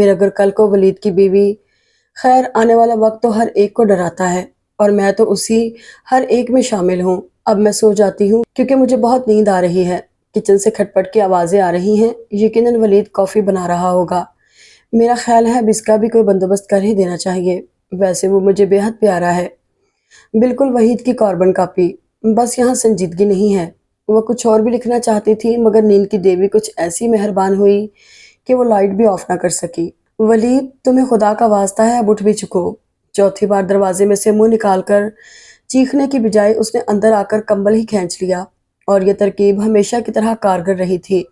پھر اگر کل کو ولید کی بیوی، خیر آنے والا وقت تو ہر ایک کو ڈراتا ہے، اور میں تو اسی ہر ایک میں شامل ہوں۔ اب میں سو جاتی ہوں کیونکہ مجھے بہت نیند آ رہی ہے۔ کچن سے کھٹ پٹ کی آوازیں آ رہی ہیں، یقیناً ولید کافی بنا رہا ہوگا۔ میرا خیال ہے اب اس کا بھی کوئی بندوبست کر ہی دینا چاہیے، ویسے وہ مجھے بے حد پیارا ہے، بالکل وحید کی کاربن کاپی۔ بس یہاں سنجیدگی نہیں ہے۔ وہ کچھ اور بھی لکھنا چاہتی تھی مگر نیند کی دیوی کچھ ایسی مہربان ہوئی کہ وہ لائٹ بھی آف نہ کر سکی۔ ولید، تمہیں خدا کا واسطہ ہے اب اٹھ بھی چکو۔ چوتھی بار دروازے میں سے منہ نکال کر چیخنے کی بجائے اس نے اندر آ کر کمبل ہی کھینچ لیا، اور یہ ترکیب ہمیشہ کی طرح کارگر رہی تھی۔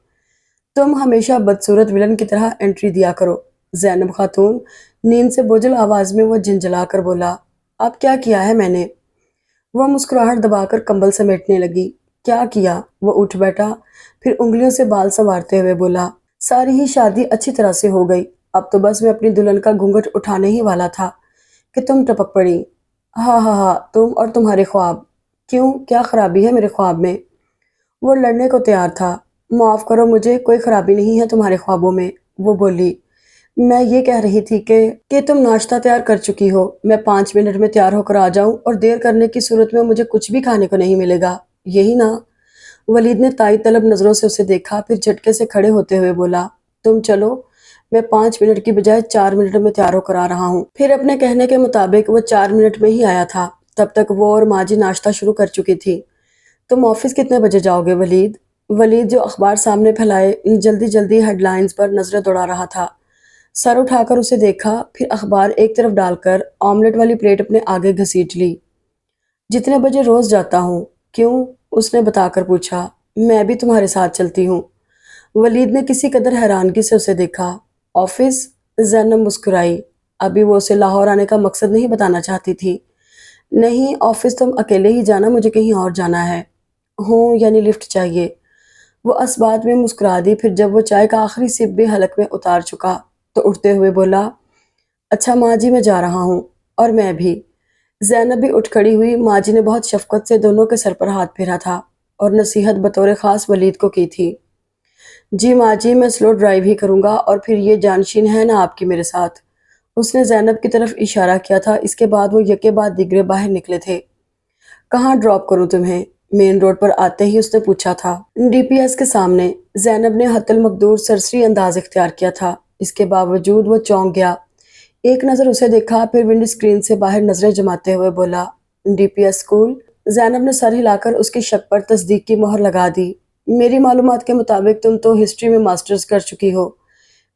تم ہمیشہ بدصورت ولن کی طرح انٹری دیا کرو، زینب خاتون، نیند سے بوجھل آواز میں وہ جھنجھلا کر بولا۔ اب کیا کیا ہے میں نے؟ وہ مسکراہٹ دبا کر کمبل سمیٹنے لگی۔ کیا کیا؟ وہ اٹھ بیٹھا، پھر انگلیوں سے بال سنوارتے ہوئے بولا۔ ساری ہی شادی اچھی طرح سے ہو گئی، اب تو بس میں اپنی دلہن کا گھونگھٹ اٹھانے ہی والا تھا کہ تم ٹپک پڑی۔ ہاں ہاں ہاں، تم اور تمہارے خواب۔ کیوں، کیا خرابی ہے میرے خواب میں؟ وہ لڑنے کو تیار تھا۔ معاف کرو مجھے، کوئی خرابی نہیں ہے تمہارے خوابوں میں، وہ بولی۔ میں یہ کہہ رہی تھی کہ تم ناشتہ تیار کر چکی ہو، میں 5 منٹ میں تیار ہو کر آ جاؤں، اور دیر کرنے کی صورت میں مجھے کچھ بھی کھانے کو نہیں ملے گا، یہی نا؟ ولید نے تائید طلب نظروں سے اسے دیکھا، پھر جھٹکے سے کھڑے ہوتے ہوئے بولا۔ تم چلو، میں 5 منٹ کی بجائے 4 منٹ میں تیار ہو کر آ رہا ہوں۔ پھر اپنے کہنے کے مطابق وہ 4 منٹ میں ہی آیا تھا۔ تب تک وہ اور ماجی ناشتہ شروع کر چکی تھی۔ تم آفس کتنے بجے جاؤ گے ولید؟ ولید، جو اخبار سامنے پھیلائے جلدی جلدی ہیڈ لائنز پر نظریں دوڑا رہا تھا، سر اٹھا کر اسے دیکھا، پھر اخبار ایک طرف ڈال کر آملیٹ والی پلیٹ اپنے آگے گھسیٹ لی۔ جتنے بجے روز جاتا ہوں۔ کیوں؟ اس نے بتا کر پوچھا۔ میں بھی تمہارے ساتھ چلتی ہوں۔ ولید نے کسی قدر حیرانگی سے اسے دیکھا۔ آفس؟ زینب مسکرائی۔ ابھی وہ اسے لاہور آنے کا مقصد نہیں بتانا چاہتی تھی۔ نہیں، آفس تم اکیلے ہی جانا، مجھے کہیں اور جانا ہے۔ ہوں، یعنی لفٹ چاہیے۔ وہ اس بات میں مسکرا دی، پھر جب وہ چائے کا آخری سپ بھی حلق میں اتار چکا تو اٹھتے ہوئے بولا۔ اچھا ماں جی، میں جا رہا ہوں۔ اور میں بھی۔ زینب بھی اٹھ کھڑی ہوئی۔ ماں جی نے بہت شفقت سے دونوں کے سر پر ہاتھ پھیرا تھا اور نصیحت بطور خاص ولید کو کی تھی۔ جی ماں جی، میں سلو ڈرائیو ہی کروں گا، اور پھر یہ جانشین ہے نا آپ کی میرے ساتھ؟ اس نے زینب کی طرف اشارہ کیا تھا۔ اس کے بعد وہ یکے بعد دیگرے باہر نکلے تھے۔ کہاں ڈراپ کروں تمہیں؟ مین روڈ پر آتے ہی اس نے پوچھا تھا۔ ڈی پی ایس کے سامنے۔ زینب نے حتی المقدور سرسری انداز اختیار کیا تھا، اس کے باوجود وہ چونک گیا۔ ایک نظر اسے دیکھا، پھر ونڈو اسکرین سے باہر نظریں جماتے ہوئے بولا۔ D P S school? Zainab نے سر ہلا کر اس کی شک پر تصدیق کی مہر لگا دی۔ میری معلومات کے مطابق تم تو ہسٹری میں ماسٹرز کر چکی ہو،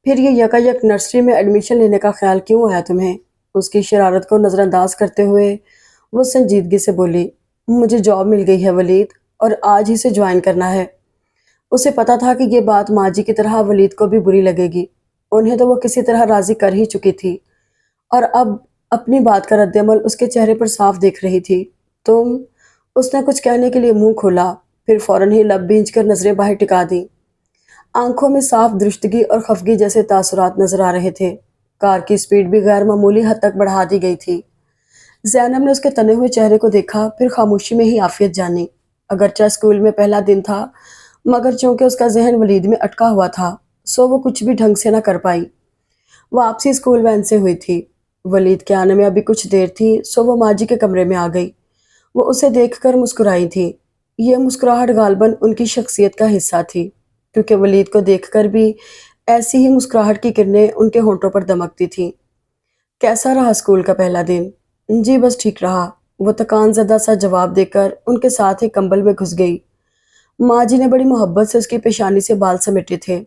پھر یہ یکا نرسری میں ایڈمیشن لینے کا خیال کیوں آیا تمہیں؟ اس کی شرارت کو نظر انداز کرتے ہوئے وہ سنجیدگی سے بولی۔ مجھے جاب مل گئی ہے ولید، اور آج ہی سے جوائن کرنا ہے۔ اسے پتا تھا کہ یہ بات ماں جی کی طرح ولید کو بھی بری لگے گی، انہیں تو وہ کسی طرح راضی کر ہی چکی تھی، اور اب اپنی بات کا رد عمل اس کے چہرے پر صاف دیکھ رہی تھی۔ تم؟ اس نے کچھ کہنے کے لیے منہ کھولا، پھر فوراً ہی لب بھینچ کر نظریں باہر ٹکا دیں۔ آنکھوں میں صاف درشتگی اور خفگی جیسے تاثرات نظر آ رہے تھے۔ کار کی سپیڈ بھی غیر معمولی حد تک بڑھا دی گئی تھی۔ زینب نے اس کے تنے ہوئے چہرے کو دیکھا، پھر خاموشی میں ہی عافیت جانی۔ اگرچہ اسکول میں پہلا دن تھا، مگر چونکہ اس کا ذہن ولید میں اٹکا ہوا تھا، سو وہ کچھ بھی ڈھنگ سے نہ کر پائی۔ واپسی اسکول وین سے ہوئی تھی۔ ولید کے آنے میں ابھی کچھ دیر تھی، سو وہ ماجی کے کمرے میں آ گئی۔ وہ اسے دیکھ کر مسکرائی تھی۔ یہ مسکراہٹ غالباً ان کی شخصیت کا حصہ تھی، کیونکہ ولید کو دیکھ کر بھی ایسی ہی مسکراہٹ کی کرنیں ان کے ہونٹوں پر دمکتی تھیں۔ کیسا رہا اسکول کا پہلا دن؟ جی بس ٹھیک رہا، وہ تکان زدہ سا جواب دے کر ان کے ساتھ ہی کمبل میں گھس گئی۔ ماں جی نے بڑی محبت سے اس کی پیشانی سے بال سمیٹے تھے۔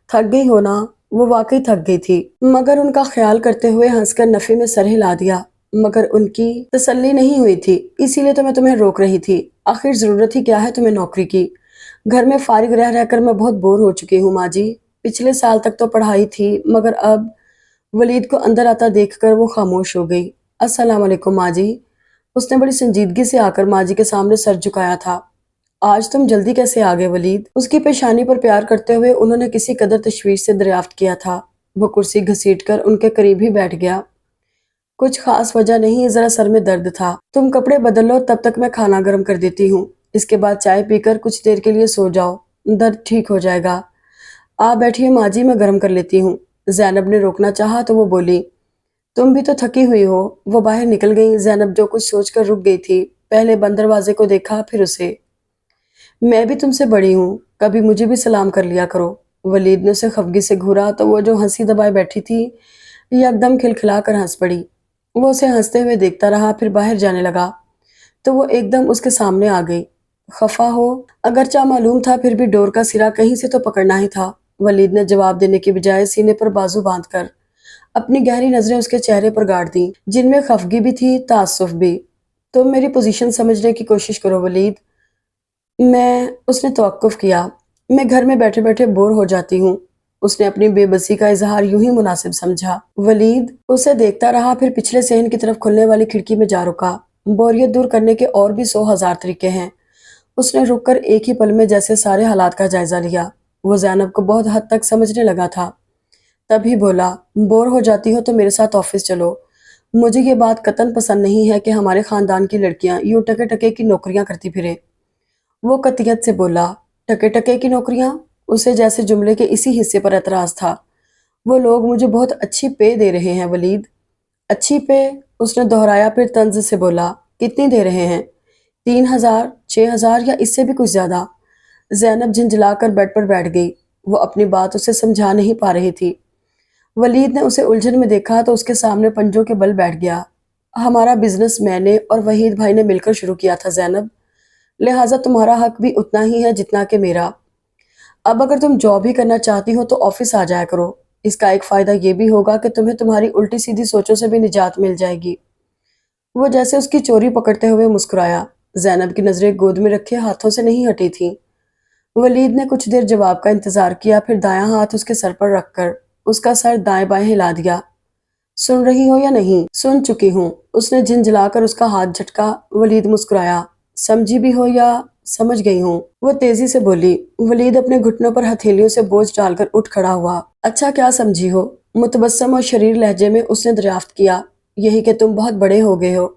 تھک گئی ہو نا؟ وہ واقعی تھک گئی تھی، مگر ان کا خیال کرتے ہوئے ہنس کر نفی میں سر ہلا دیا۔ مگر ان کی تسلی نہیں ہوئی تھی، اسی لیے تو میں تمہیں روک رہی تھی۔ آخر ضرورت ہی کیا ہے تمہیں نوکری کی؟ گھر میں فارغ رہ رہ کر میں بہت بور ہو چکی ہوں ماں جی۔ پچھلے سال تک تو پڑھائی تھی، مگر اب… ولید کو اندر آتا دیکھ کر وہ خاموش ہو گئی۔ السلام علیکم ماں جی۔ اس نے بڑی سنجیدگی سے آ کر ماں جی کے سامنے سر جھکایا تھا۔ آج تم جلدی کیسے آ گئے ولید؟ اس کی پیشانی پر پیار کرتے ہوئے انہوں نے کسی قدر تشویش سے دریافت کیا تھا۔ وہ کرسی گھسیٹ کر ان کے قریب ہی بیٹھ گیا۔ کچھ خاص وجہ نہیں، ذرا سر میں درد تھا۔ تم کپڑے بدل لو، تب تک میں کھانا گرم کر دیتی ہوں، اس کے بعد چائے پی کر کچھ دیر کے لیے سو جاؤ، درد ٹھیک ہو جائے گا۔ آپ بیٹھیے ماں جی، میں گرم کر لیتی ہوں۔ زینب نے روکنا چاہا تو وہ بولی، تم بھی تو تھکی ہوئی ہو۔ وہ باہر نکل گئی۔ زینب جو کچھ سوچ کر رک گئی تھی، پہلے بند دروازے کو دیکھا پھر اسے۔ میں بھی تم سے بڑی ہوں، کبھی مجھے بھی سلام کر لیا کرو۔ ولید نے اسے خفگی سے گھورا تو وہ جو ہنسی دبائے بیٹھی تھی یکدم کھلکھلا کر ہنس پڑی۔ وہ اسے ہنستے ہوئے دیکھتا رہا، پھر باہر جانے لگا تو وہ ایک دم اس کے سامنے آ گئی۔ خفا ہو؟ اگرچہ معلوم تھا پھر بھی ڈور کا سرا کہیں سے تو پکڑنا ہی تھا۔ ولید نے جواب دینے کی بجائے سینے پر بازو باندھ کر اپنی گہری نظریں اس کے چہرے پر گاڑ دیں، جن میں خفگی بھی تھی، تعصب بھی۔ تم میری پوزیشن سمجھنے کی کوشش کرو ولید۔ اس نے توقف کیا۔ میں گھر میں بیٹھے بیٹھے بور ہو جاتی ہوں۔ اس نے اپنی بے بسی کا اظہار یوں ہی مناسب سمجھا۔ ولید اسے دیکھتا رہا، پھر پچھلے صحن کی طرف کھلنے والی کھڑکی میں جا رکا۔ بوریت دور کرنے کے اور بھی 100,000 طریقے ہیں۔ اس نے رک کر ایک ہی پل میں جیسے سارے حالات کا جائزہ لیا۔ وہ زینب کو بہت حد تک سمجھنے لگا تھا۔ تب ہی بولا، بور ہو جاتی ہو تو میرے ساتھ آفس چلو۔ مجھے یہ بات قطعاً پسند نہیں ہے کہ ہمارے خاندان کی لڑکیاں یوں ٹکے ٹکے کی نوکریاں کرتی پھرے۔ وہ قطعیت سے بولا، ٹکے ٹکے کی نوکریاں؟ اسے جیسے جملے کے اسی حصے پر اعتراض تھا۔ وہ لوگ مجھے بہت اچھی پے دے رہے ہیں ولید۔ اچھی پے؟ اس نے دہرایا، پھر طنز سے بولا، کتنی دے رہے ہیں؟ 3,000، 6,000 یا اس سے بھی کچھ زیادہ؟ زینب جھنجھلا کر بیڈ پر بیٹھ گئی۔ وہ اپنی بات اسے سمجھا نہیں پا رہی تھی۔ ولید نے اسے الجھن میں دیکھا تو اس کے سامنے پنجوں کے بل بیٹھ گیا۔ ہمارا بزنس میں نے اور وحید بھائی نے مل کر شروع کیا تھا زینب، لہٰذا تمہارا حق بھی اتنا ہی ہے جتنا کہ میرا۔ اب اگر تم جاب ہی کرنا چاہتی ہو تو آفس آ جایا کرو۔ اس کا ایک فائدہ یہ بھی ہوگا کہ تمہیں تمہاری الٹی سیدھی سوچوں سے بھی نجات مل جائے گی۔ وہ جیسے اس کی چوری پکڑتے ہوئے مسکرایا۔ زینب کی نظریں گود میں رکھے ہاتھوں سے نہیں ہٹی تھیں۔ ولید نے کچھ دیر جواب کا انتظار کیا، پھر دایاں ہاتھ اس کے سر پر رکھ کر اس کا سر دائیں بائیں ہلا دیا۔ سن رہی ہو یا نہیں؟ سن چکی ہوں۔ اس نے جھنجھلا کر اس کا ہاتھ جھٹکا۔ ولید مسکرایا، سمجھی بھی ہو یا؟ سمجھ گئی ہوں، وہ تیزی سے بولی۔ ولید اپنے گھٹنوں پر ہتھیلیوں سے بوجھ ڈال کر اٹھ کھڑا ہوا۔ اچھا کیا سمجھی ہو؟ متبسم اور شریر لہجے میں اس نے دریافت کیا۔ یہی کہ تم بہت بڑے ہو گئے ہو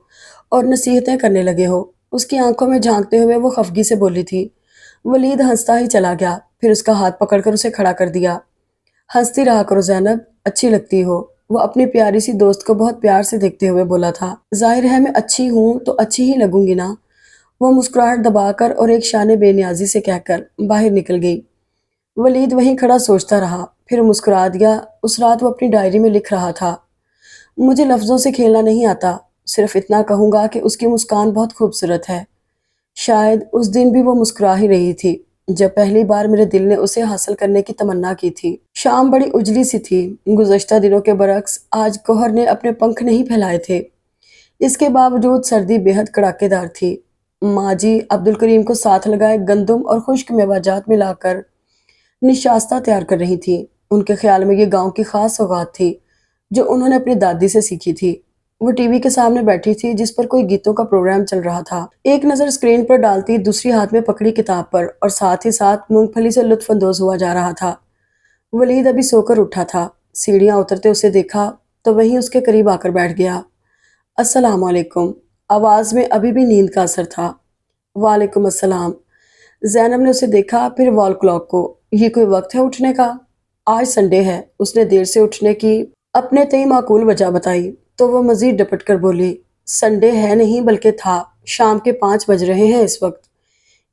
اور نصیحتیں کرنے لگے ہو۔ اس کی آنکھوں میں جھانکتے ہوئے وہ خفگی سے بولی تھی۔ ولید ہنستا ہی چلا گیا، پھر اس کا ہاتھ پکڑ کر اسے کھڑا کر دیا۔ ہنستی رہا کرو زینب، اچھی لگتی ہو۔ وہ اپنی پیاری سی دوست کو بہت پیار سے دیکھتے ہوئے بولا تھا۔ ظاہر ہے میں اچھی ہوں تو اچھی ہی لگوں گی نا؟ وہ مسکراہٹ دبا کر اور ایک شان بے نیازی سے کہہ کر باہر نکل گئی۔ ولید وہیں کھڑا سوچتا رہا، پھر مسکرا دیا۔ اس رات وہ اپنی ڈائری میں لکھ رہا تھا، مجھے لفظوں سے کھیلنا نہیں آتا، صرف اتنا کہوں گا کہ اس کی مسکان بہت خوبصورت ہے۔ شاید اس دن بھی وہ مسکرا ہی رہی تھی جب پہلی بار میرے دل نے اسے حاصل کرنے کی تمنا کی تھی۔ شام بڑی اجلی سی تھی۔ گزشتہ دنوں کے برعکس آج کوہر نے اپنے پنکھ نہیں پھیلائے تھے۔ اس کے باوجود سردی بے حد کڑاکے دار تھی۔ ماں جی عبدالکریم کو ساتھ لگائے گندم اور خشک میوہ جات ملا کر نشاستہ تیار کر رہی تھی۔ ان کے خیال میں یہ گاؤں کی خاص سوغات تھی جو انہوں نے اپنی دادی سے سیکھی تھی۔ وہ ٹی وی کے سامنے بیٹھی تھی جس پر کوئی گیتوں کا پروگرام چل رہا تھا۔ ایک نظر اسکرین پر ڈالتی، دوسری ہاتھ میں پکڑی کتاب پر، اور ساتھ ہی ساتھ مونگ پھلی سے لطف اندوز ہوا جا رہا تھا۔ ولید ابھی سو کر اٹھا تھا۔ سیڑھیاں اترتے اسے دیکھا تو وہیں اس کے قریب آ کر بیٹھ گیا۔ السلام علیکم۔ آواز میں ابھی بھی نیند کا اثر تھا۔ وعلیکم السلام۔ زینب نے اسے دیکھا، پھر وال کلاک کو۔ یہ کوئی وقت ہے اٹھنے کا؟ آج سنڈے ہے۔ اس نے دیر سے اٹھنے کی اپنے تئیں معقول وجہ بتائی تو وہ مزید ڈپٹ کر بولی، سنڈے ہے نہیں بلکہ تھا، شام کے 5 بج رہے ہیں اس وقت۔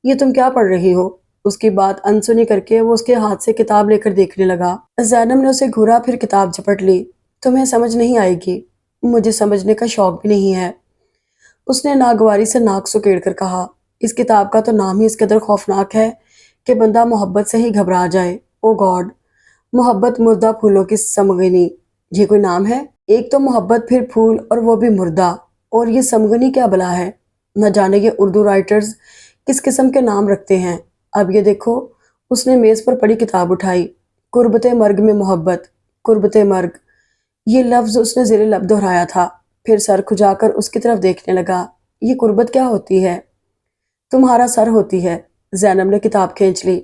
یہ تم کیا پڑھ رہی ہو؟ اس کی بات انسنی کر کے وہ اس کے ہاتھ سے کتاب لے کر دیکھنے لگا۔ زینب نے اسے گھورا، پھر کتاب جھپٹ لی۔ تمہیں سمجھ نہیں آئے گی۔ مجھے سمجھنے کا شوق بھی نہیں ہے، اس نے ناگواری سے ناک سکیڑ کر کہا۔ اس کتاب کا تو نام ہی اس قدر خوفناک ہے کہ بندہ محبت سے ہی گھبرا جائے۔ او گاڈ، محبت مردہ پھولوں کی سمگنی، یہ کوئی نام ہے؟ ایک تو محبت، پھر پھول، اور وہ بھی مردہ، اور یہ سمگنی کیا بلا ہے؟ نہ جانے یہ اردو رائٹرز کس قسم کے نام رکھتے ہیں۔ اب یہ دیکھو، اس نے میز پر پڑی کتاب اٹھائی۔ قربت مرگ میں محبت، قربت مرگ، یہ لفظ اس نے زیر لب دہرایا تھا، پھر سر کھجا کر اس کی طرف دیکھنے لگا۔ یہ قربت کیا ہوتی ہے؟ تمہارا سر ہوتی ہے۔ زینب نے کتاب کھینچ لی۔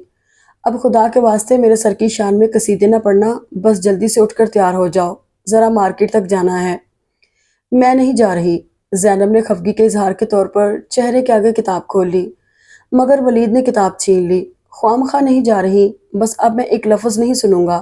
اب خدا کے واسطے میرے سر کی شان میں قصیدے نہ پڑھنا، بس جلدی سے اٹھ کر تیار ہو جاؤ، ذرا مارکیٹ تک جانا ہے۔ میں نہیں جا رہی۔ زینب نے خفگی کے اظہار کے طور پر چہرے کے آگے کتاب کھول لی، مگر ولید نے کتاب چھین لی۔ خواہ مخواہ نہیں جا رہی، بس اب میں ایک لفظ نہیں سنوں گا،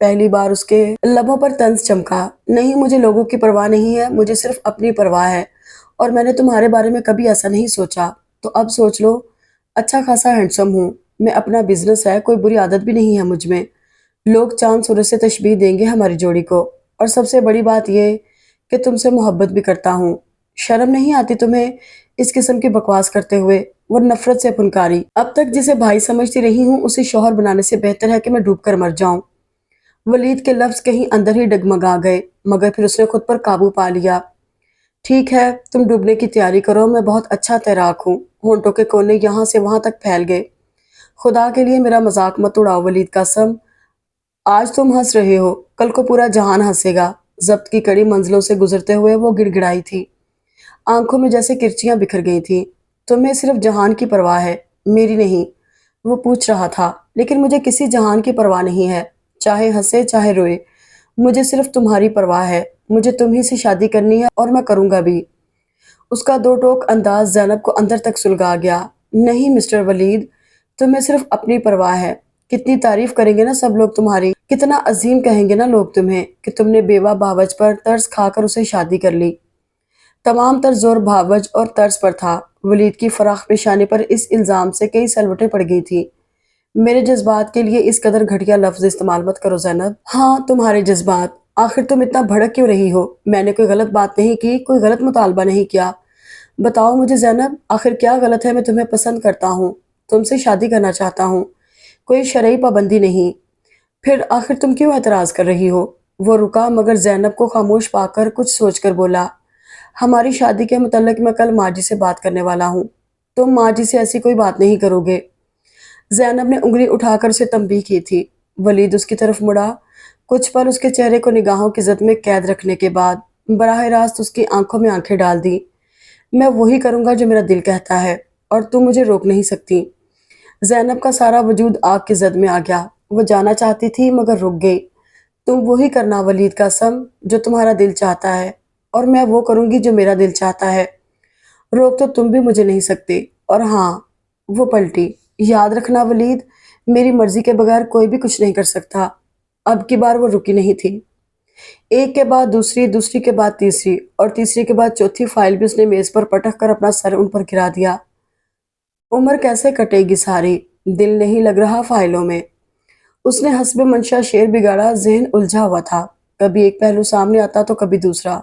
پہلی بار اس کے لبوں پر طنز چمکا۔ نہیں، مجھے لوگوں کی پرواہ نہیں ہے، مجھے صرف اپنی پرواہ ہے، اور میں نے تمہارے بارے میں کبھی ایسا نہیں سوچا۔ تو اب سوچ لو، اچھا خاصا ہینڈسم ہوں میں، اپنا بزنس ہے، کوئی بری عادت بھی نہیں ہے مجھ میں۔ لوگ چاند سورج سے تشبیہ دیں گے ہماری جوڑی کو، اور سب سے بڑی بات یہ کہ تم سے محبت بھی کرتا ہوں۔ شرم نہیں آتی تمہیں اس قسم کی بکواس کرتے ہوئے؟ وہ نفرت سے پھنکاری۔ اب تک جسے بھائی سمجھتی رہی ہوں اسے شوہر بنانے سے بہتر ہے کہ میں ڈوب کر مر جاؤں۔ ولید کے لفظ کہیں اندر ہی ڈگمگا گئے، مگر پھر اس نے خود پر قابو پا لیا۔ ٹھیک ہے، تم ڈوبنے کی تیاری کرو، میں بہت اچھا تیراک ہوں۔ ہونٹوں کے کونے یہاں سے وہاں تک پھیل گئے۔ خدا کے لیے میرا مذاق مت اڑاؤ ولید قاسم، آج تم ہنس رہے ہو، کل کو پورا جہان ہنسے گا۔ ضبط کی کڑی منزلوں سے گزرتے ہوئے وہ گڑ گڑائی تھی، آنکھوں میں جیسے کرچیاں بکھر گئی تھیں۔ تمہیں صرف جہان کی پرواہ ہے، میری نہیں، وہ پوچھ رہا تھا۔ لیکن مجھے کسی جہان کی پرواہ نہیں ہے، چاہے ہنسے چاہے روئے، مجھے صرف تمہاری پرواہ ہے۔ مجھے تم ہی سے شادی کرنی ہے اور میں کروں گا بھی۔ اس کا دو ٹوک انداز زینب کو اندر تک سلگا گیا۔ نہیں مسٹر ولید، تمہیں صرف اپنی پرواہ ہے۔ کتنی تعریف کریں گے نا سب لوگ تمہاری، کتنا عظیم کہیں گے نا لوگ تمہیں کہ تم نے بیوہ بھاوج پر ترس کھا کر اسے شادی کر لی۔ تمام تر زور بھاوج اور ترس پر تھا۔ ولید کی فراخ پیشانی پر اس الزام سے کئی سلوٹیں پڑ گئی تھی۔ میرے جذبات کے لیے اس قدر گھٹیا لفظ استعمال مت کرو زینب۔ ہاں، تمہارے جذبات، آخر تم اتنا بھڑک کیوں رہی ہو؟ میں نے کوئی غلط بات نہیں کی، کوئی غلط مطالبہ نہیں کیا۔ بتاؤ مجھے زینب، آخر کیا غلط ہے؟ میں تمہیں پسند کرتا ہوں، تم سے شادی کرنا چاہتا ہوں، کوئی شرعی پابندی نہیں۔ پھر آخر تم کیوں اعتراض کر رہی ہو؟ وہ رکا مگر زینب کو خاموش پا کر کچھ سوچ کر بولا، ہماری شادی کے متعلق میں کل ماں جی سے بات کرنے والا ہوں، تم ماں جی سے ایسی کوئی بات نہیں کرو گے۔ زینب نے انگلی اٹھا کر اسے تنبیہ کی تھی۔ ولید اس کی طرف مڑا، کچھ پل اس کے چہرے کو نگاہوں کی زد میں قید رکھنے کے بعد براہ راست اس کی آنکھوں میں آنکھیں ڈال دی۔ میں وہی کروں گا جو میرا دل کہتا ہے، اور تم مجھے روک نہیں سکتی۔ زینب کا سارا وجود آگ کی زد میں آ گیا، وہ جانا چاہتی تھی مگر رک گئی۔ تم وہی کرنا ولید قاسم جو تمہارا دل چاہتا ہے، اور میں وہ کروں گی جو میرا دل چاہتا ہے۔ روک تو تم بھی مجھے نہیں سکتے، اور ہاں، وہ پلٹی، یاد رکھنا ولید، میری مرضی کے بغیر کوئی بھی کچھ نہیں کر سکتا۔ اب کی بار وہ رکی نہیں تھی۔ ایک کے بعد دوسری، دوسری کے بعد تیسری، اور تیسری کے بعد چوتھی فائل بھی اس نے میز پر پٹک کر اپنا سر ان پر گرا دیا۔ عمر کیسے کٹے گی ساری، دل نہیں لگ رہا فائلوں میں۔ اس نے حسب منشا شعر بگاڑا، ذہن الجھا ہوا تھا، کبھی ایک پہلو سامنے آتا تو کبھی دوسرا۔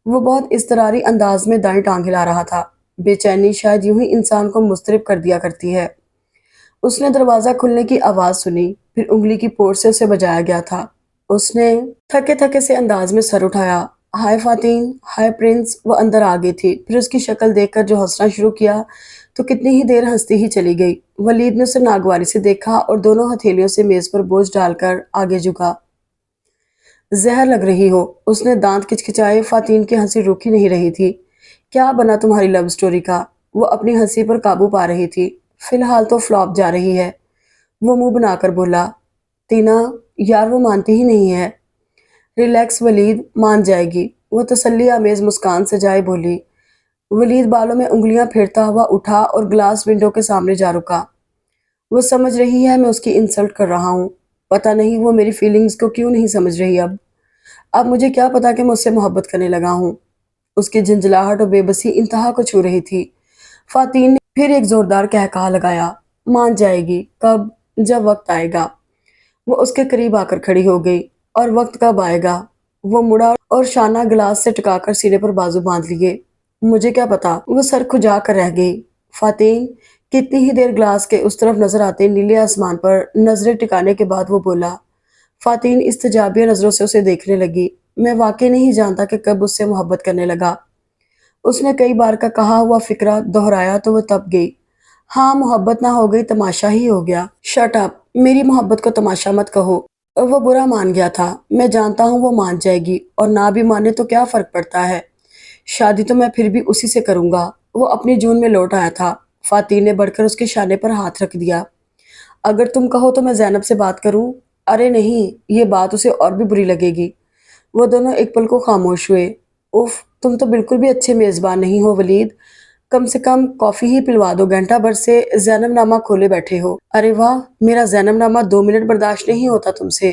وہ بہت اضطراری انداز میں دائیں ٹانگ ہلا رہا تھا۔ بے چینی شاید یوں ہی انسان کو مضطرب کر دیا کرتی ہے۔ اس نے دروازہ کھلنے کی آواز سنی، پھر انگلی کی پورٹ سے اسے بجایا گیا تھا۔ اس نے تھکے تھکے سے انداز میں سر اٹھایا۔ ہائے فاتین، ہائے پرنس، وہ اندر آ گئی تھی۔ پھر اس کی شکل دیکھ کر جو ہنسنا شروع کیا تو کتنی ہی دیر ہنستی ہی چلی گئی۔ ولید نے اسے ناگواری سے دیکھا اور دونوں ہتھیلیوں سے میز پر بوجھ ڈال کر آگے جھکا۔ زہر لگ رہی ہو، اس نے دانت کچکچائے۔ فاتین کی ہنسی رک ہی نہیں رہی تھی۔ کیا بنا تمہاری لو سٹوری کا؟ وہ اپنی ہنسی پر قابو پا رہی تھی۔ فی الحال تو فلاپ جا رہی ہے، وہ منہ بنا کر بولا۔ تینا، یار وہ مانتی ہی نہیں ہے۔ ریلیکس ولید، مان جائے گی، وہ تسلی آمیز مسکان سجائے بولی۔ ولید بالوں میں انگلیاں پھیرتا ہوا اٹھا اور گلاس ونڈو کے سامنے جا رکا۔ وہ سمجھ رہی ہے میں اس کی انسلٹ کر رہا ہوں، پتہ نہیں وہ میری فیلنگز کو کیوں نہیں سمجھ رہی۔ اب مجھے کیا پتا کہ میں اس سے محبت کرنے لگا ہوں۔ اس کی جھنجھلاہٹ اور بے بسی انتہا کو چھو رہی تھی۔ فاتین نے پھر ایک زوردار قہقہا لگایا۔ مان جائے گی کب؟ جب وقت آئے گا۔ وہ اس کے قریب آ کر کھڑی ہو گئی۔ اور وقت کب آئے گا؟ وہ مڑا اور شانہ گلاس سے ٹکا کر سینے پر بازو باندھ لیے۔ مجھے کیا پتا، وہ سر کھجا کر رہ گئی۔ فاتین کتنی ہی دیر گلاس کے اس طرف نظر آتے نیلے آسمان پر نظریں ٹکانے کے بعد وہ بولا۔ فاتین استجابیہ نظروں سے اسے دیکھنے لگی۔ میں واقعی نہیں جانتا کہ کب اس سے محبت کرنے لگا۔ اس نے کئی بار کا کہا ہوا فقرہ دہرایا تو وہ تپ گئی۔ ہاں، محبت نہ ہو گئی، تماشا ہی ہو گیا۔ شٹ اپ، میری محبت کو تماشا مت کہو۔ وہ برا مان گیا تھا، میں جانتا ہوں وہ مان جائے گی، اور نہ بھی مانے تو کیا فرق پڑتا ہے، شادی تو میں پھر بھی اسی سے کروں گا۔ وہ اپنی جون میں لوٹ آیا تھا۔ فاتین نے بڑھ کر اس کے شانے پر ہاتھ رکھ دیا۔ اگر تم کہو تو میں زینب سے بات کروں؟ ارے نہیں، یہ بات اسے اور بھی بری لگے گی۔ وہ دونوں ایک پل کو خاموش ہوئے۔ اف، تم تو بالکل بھی اچھے میزبان نہیں ہو ولید، کم سے کم کافی ہی پلوا دو، گھنٹہ بھر سے زینب نامہ کھولے بیٹھے ہو۔ ارے واہ، میرا زینب نامہ 2 منٹ برداشت نہیں ہوتا تم سے،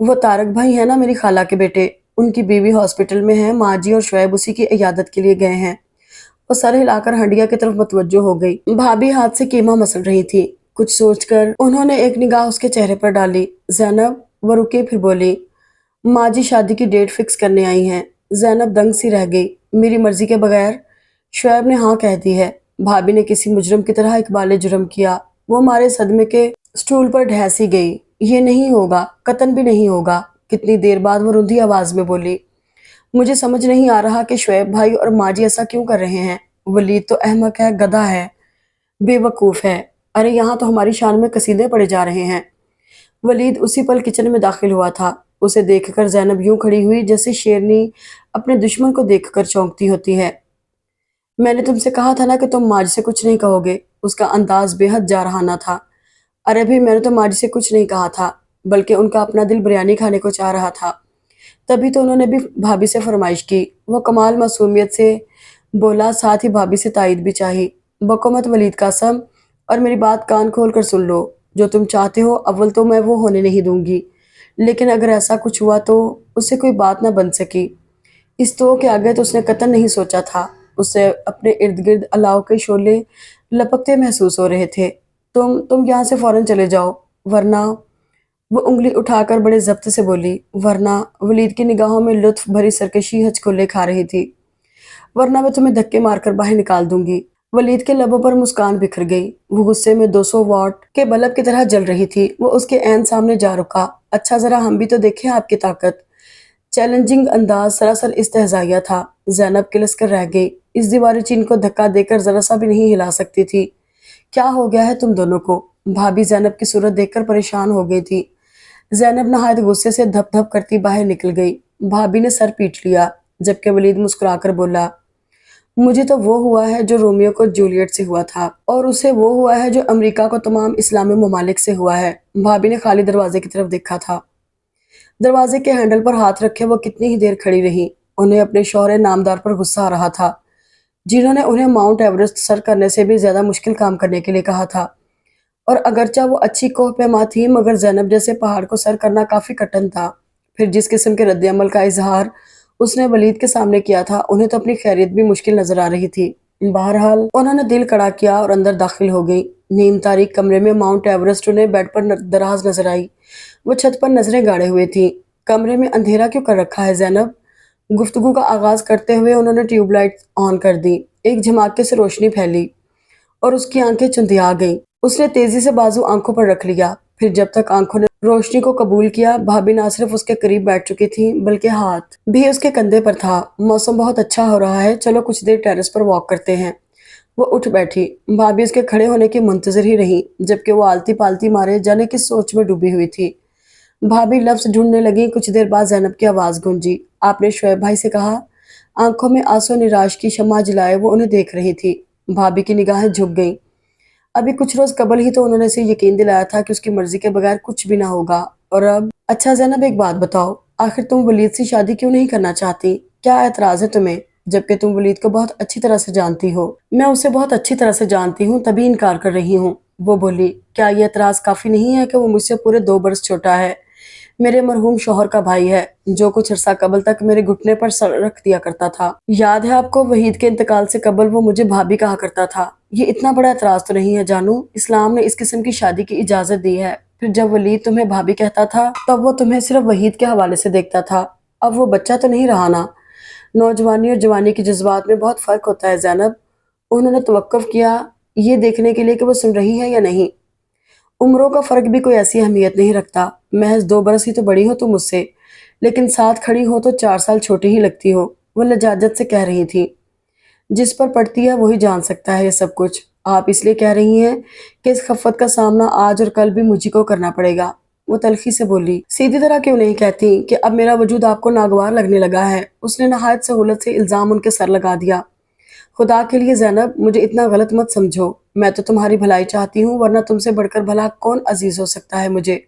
وہ طارق بھائی ہیں نا میری خالہ کے بیٹے، ان کی بیوی ہاسپٹل میں ہے، ماں جی اور شعیب اسی کی عیادت کے لیے گئے ہیں۔ وہ سر ہلا کر ہنڈیا کی طرف متوجہ ہو گئی۔ بھابھی ہاتھ سے کیما مسل رہی تھی۔ کچھ سوچ کر انہوں نے ایک نگاہ اس کے چہرے پر ڈالی۔ زینب، وہ رکے پھر بولی، ماں جی شادی کی ڈیٹ فکس کرنے آئی ہیں۔ زینب دنگ سی رہ گئی۔ میری مرضی کے بغیر؟ شعیب نے ہاں کہہ دی ہے۔ بھابھی نے کسی مجرم کی طرح اقبال جرم کیا۔ وہ مارے صدمے کے سٹول پر ڈھیسی گئی۔ یہ نہیں ہوگا، قطعاً بھی نہیں ہوگا۔ کتنی دیر بعد وہ رندھی آواز میں بولی، مجھے سمجھ نہیں آ رہا کہ شعیب بھائی اور ماں جی ایسا کیوں کر رہے ہیں۔ ولید تو احمق ہے، گدھا ہے، بے وقوف ہے۔ ارے یہاں تو ہماری شان میں قصیدے پڑے جا رہے ہیں۔ ولید اسی پل کچن میں داخل ہوا تھا۔ اسے دیکھ کر زینب یوں کھڑی ہوئی جیسے شیرنی اپنے دشمن کو دیکھ کر چونکتی ہوتی ہے۔ میں نے تم سے کہا تھا نا کہ تم ماں جی سے کچھ نہیں کہو گے۔ اس کا انداز بے حد جارحانہ تھا۔ ارے بھی میں نے تو ماں جی سے کچھ نہیں کہا تھا، بلکہ ان کا اپنا دل بریانی کھانے کو چاہ رہا تھا۔ تبھی تو انہوں نے بھی بھابھی سے فرمائش کی۔ وہ کمال معصومیت سے بولا، ساتھ ہی بھابھی سے تائید بھی چاہی۔ بکو مت ولید قاسم، اور میری بات کان کھول کر سن لو۔ جو تم چاہتے ہو اول تو میں وہ ہونے نہیں دوں گی، لیکن اگر ایسا کچھ ہوا تو اس سے کوئی بات نہ بن سکی۔ اس تو کے آگے تو اس نے قطعاً نہیں سوچا تھا۔ اسے اپنے ارد گرد الاؤ کے شعلے لپکتے محسوس ہو رہے تھے۔ تم یہاں سے فوراً چلے جاؤ، ورنہ… وہ انگلی اٹھا کر بڑے ضبط سے بولی، ورنہ… ولید کی نگاہوں میں لطف بھری سرکشی ہچکولے کھا رہی تھی۔ ورنہ میں تمہیں دھکے مار کر باہر نکال دوں گی۔ ولید کے لبوں پر مسکان بکھر گئی۔ وہ غصے میں 200 واٹ کے بلب کی طرح جل رہی تھی۔ وہ اس کے عین سامنے جا رکا۔ اچھا ذرا ہم بھی تو دیکھیں آپ کی طاقت۔ چیلنجنگ انداز سراسر استہزائیہ تھا۔ زینب کلس کر رہ گئی۔ اس دیواری چین کو دھکا دے کر ذرا سا بھی نہیں ہلا سکتی تھی۔ کیا ہو گیا ہے تم دونوں کو؟ بھابھی زینب کی صورت دیکھ کر پریشان ہو گئی تھی۔ زینب نہایت غصے سے دھپ دھپ کرتی باہر نکل گئی۔ بھابھی نے سر پیٹ لیا، جبکہ ولید مسکرا کر بولا، مجھے تو وہ ہوا ہے جو رومیو کو جولیٹ سے ہوا تھا، اور اسے وہ ہوا ہے جو امریکہ کو تمام اسلامی ممالک سے ہوا ہے۔ بھابھی نے خالی دروازے کی طرف دیکھا تھا۔ دروازے کے ہینڈل پر ہاتھ رکھے وہ کتنی ہی دیر کھڑی رہی۔ انہیں اپنے شوہر نامدار پر غصہ آ رہا تھا، جنہوں نے انہیں ماؤنٹ ایورسٹ سر کرنے سے بھی زیادہ مشکل کام کرنے کے لیے کہا تھا۔ اور اگرچہ وہ اچھی کوہ پیما تھی، مگر زینب جیسے پہاڑ کو سر کرنا کافی کٹھن تھا۔ پھر جس قسم کے رد عمل کا اظہار اس نے ولید کے سامنے کیا تھا، انہیں تو اپنی خیریت بھی مشکل نظر آ رہی تھی۔ بہرحال انہوں نے دل کڑا کیا اور اندر داخل ہو گئی۔ نیم تاریک کمرے میں ماؤنٹ ایورسٹ انہیں بیڈ پر دراز نظر آئی۔ وہ چھت پر نظریں گاڑے ہوئے تھی۔ کمرے میں اندھیرا کیوں کر رکھا ہے زینب؟ گفتگو کا آغاز کرتے ہوئے انہوں نے ٹیوب لائٹ آن کر دی۔ ایک جھماکے سے روشنی پھیلی اور اس کی آنکھیں چندھیا گئیں۔ اس نے تیزی سے بازو آنکھوں پر رکھ لیا۔ پھر جب تک آنکھوں نے روشنی کو قبول کیا، بھابھی نہ صرف اس کے قریب بیٹھ چکی تھی بلکہ ہاتھ بھی اس کے کندھے پر تھا۔ موسم بہت اچھا ہو رہا ہے، چلو کچھ دیر ٹیرس پر واک کرتے ہیں۔ وہ اٹھ بیٹھی۔ بھابھی اس کے کھڑے ہونے کی منتظر ہی رہی، جبکہ وہ آلتی پالتی مارے جانے کس سوچ میں ڈوبی ہوئی تھی۔ بھابھی لفظ ڈھونڈنے لگی۔ کچھ دیر بعد زینب کی آواز گونجی، آپ نے شعیب بھائی سے کہا؟ آنکھوں میں آنسو نراش کی شمع جلائے وہ انہیں دیکھ رہی تھی۔ بھابھی کی نگاہیں جھک گئیں۔ ابھی کچھ روز قبل ہی تو انہوں نے اسے یقین دلایا تھا کہ اس کی مرضی کے بغیر کچھ بھی نہ ہوگا، اور اب… اچھا زینب ایک بات بتاؤ، آخر تم ولید سے شادی کیوں نہیں کرنا چاہتی؟ کیا اعتراض ہے تمہیں، جبکہ تم ولید کو بہت اچھی طرح سے جانتی ہو؟ میں اسے بہت اچھی طرح سے جانتی ہوں، تبھی انکار کر رہی ہوں۔ وہ بولی، کیا یہ اعتراض کافی نہیں ہے کہ وہ مجھ سے پورے 2 برس چھوٹا ہے، میرے مرحوم شوہر کا بھائی ہے، جو کچھ عرصہ قبل تک میرے گھٹنے پر سر رکھ دیا کرتا تھا؟ یاد ہے آپ کو وحید کے انتقال سے قبل وہ مجھے بھابھی کہا کرتا تھا؟ یہ اتنا بڑا اعتراض تو نہیں ہے جانو، اسلام نے اس قسم کی شادی کی اجازت دی ہے۔ پھر جب ولید تمہیں بھابھی کہتا تھا تب وہ تمہیں صرف وحید کے حوالے سے دیکھتا تھا، اب وہ بچہ تو نہیں رہا نا؟ نوجوانی اور جوانی کے جذبات میں بہت فرق ہوتا ہے زینب۔ انہوں نے توقف کیا، یہ دیکھنے کے لیے کہ وہ سن رہی ہے یا نہیں۔ عمروں کا فرق بھی کوئی ایسی اہمیت نہیں رکھتا، محض 2 برس ہی تو بڑی ہو تم مجھ سے، لیکن ساتھ کھڑی ہو تو 4 سال چھوٹی ہی لگتی ہو۔ وہ لجاجت سے کہہ رہی تھی، جس پر پڑتی ہے وہی جان سکتا ہے یہ سب کچھ۔ آپ اس لیے کہہ رہی ہیں کہ اس خفت کا سامنا آج اور کل بھی مجھے کو کرنا پڑے گا؟ وہ تلخی سے بولی، سیدھی طرح کیوں نہیں کہتی کہ اب میرا وجود آپ کو ناگوار لگنے لگا ہے؟ اس نے نہایت سہولت سے الزام ان کے سر لگا دیا۔ خدا کے لیے زینب، مجھے اتنا غلط مت سمجھو، میں تو تمہاری بھلائی چاہتی ہوں، ورنہ تم سے بڑھ کر بھلا کون عزیز ہو سکتا ہے مجھے؟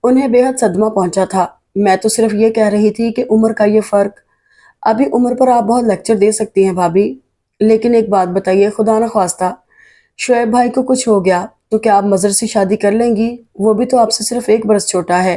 انہیں بے حد صدمہ پہنچا تھا۔ میں تو صرف یہ کہہ رہی تھی کہ عمر کا یہ فرق… ابھی عمر پر آپ بہت لیکچر دے سکتی ہیں بھابھی، لیکن ایک بات بتائیے، خدا نہ خواستہ شعیب بھائی کو کچھ ہو گیا تو کیا آپ مظہر سے شادی کر لیں گی؟ وہ بھی تو آپ سے صرف 1 برس چھوٹا ہے۔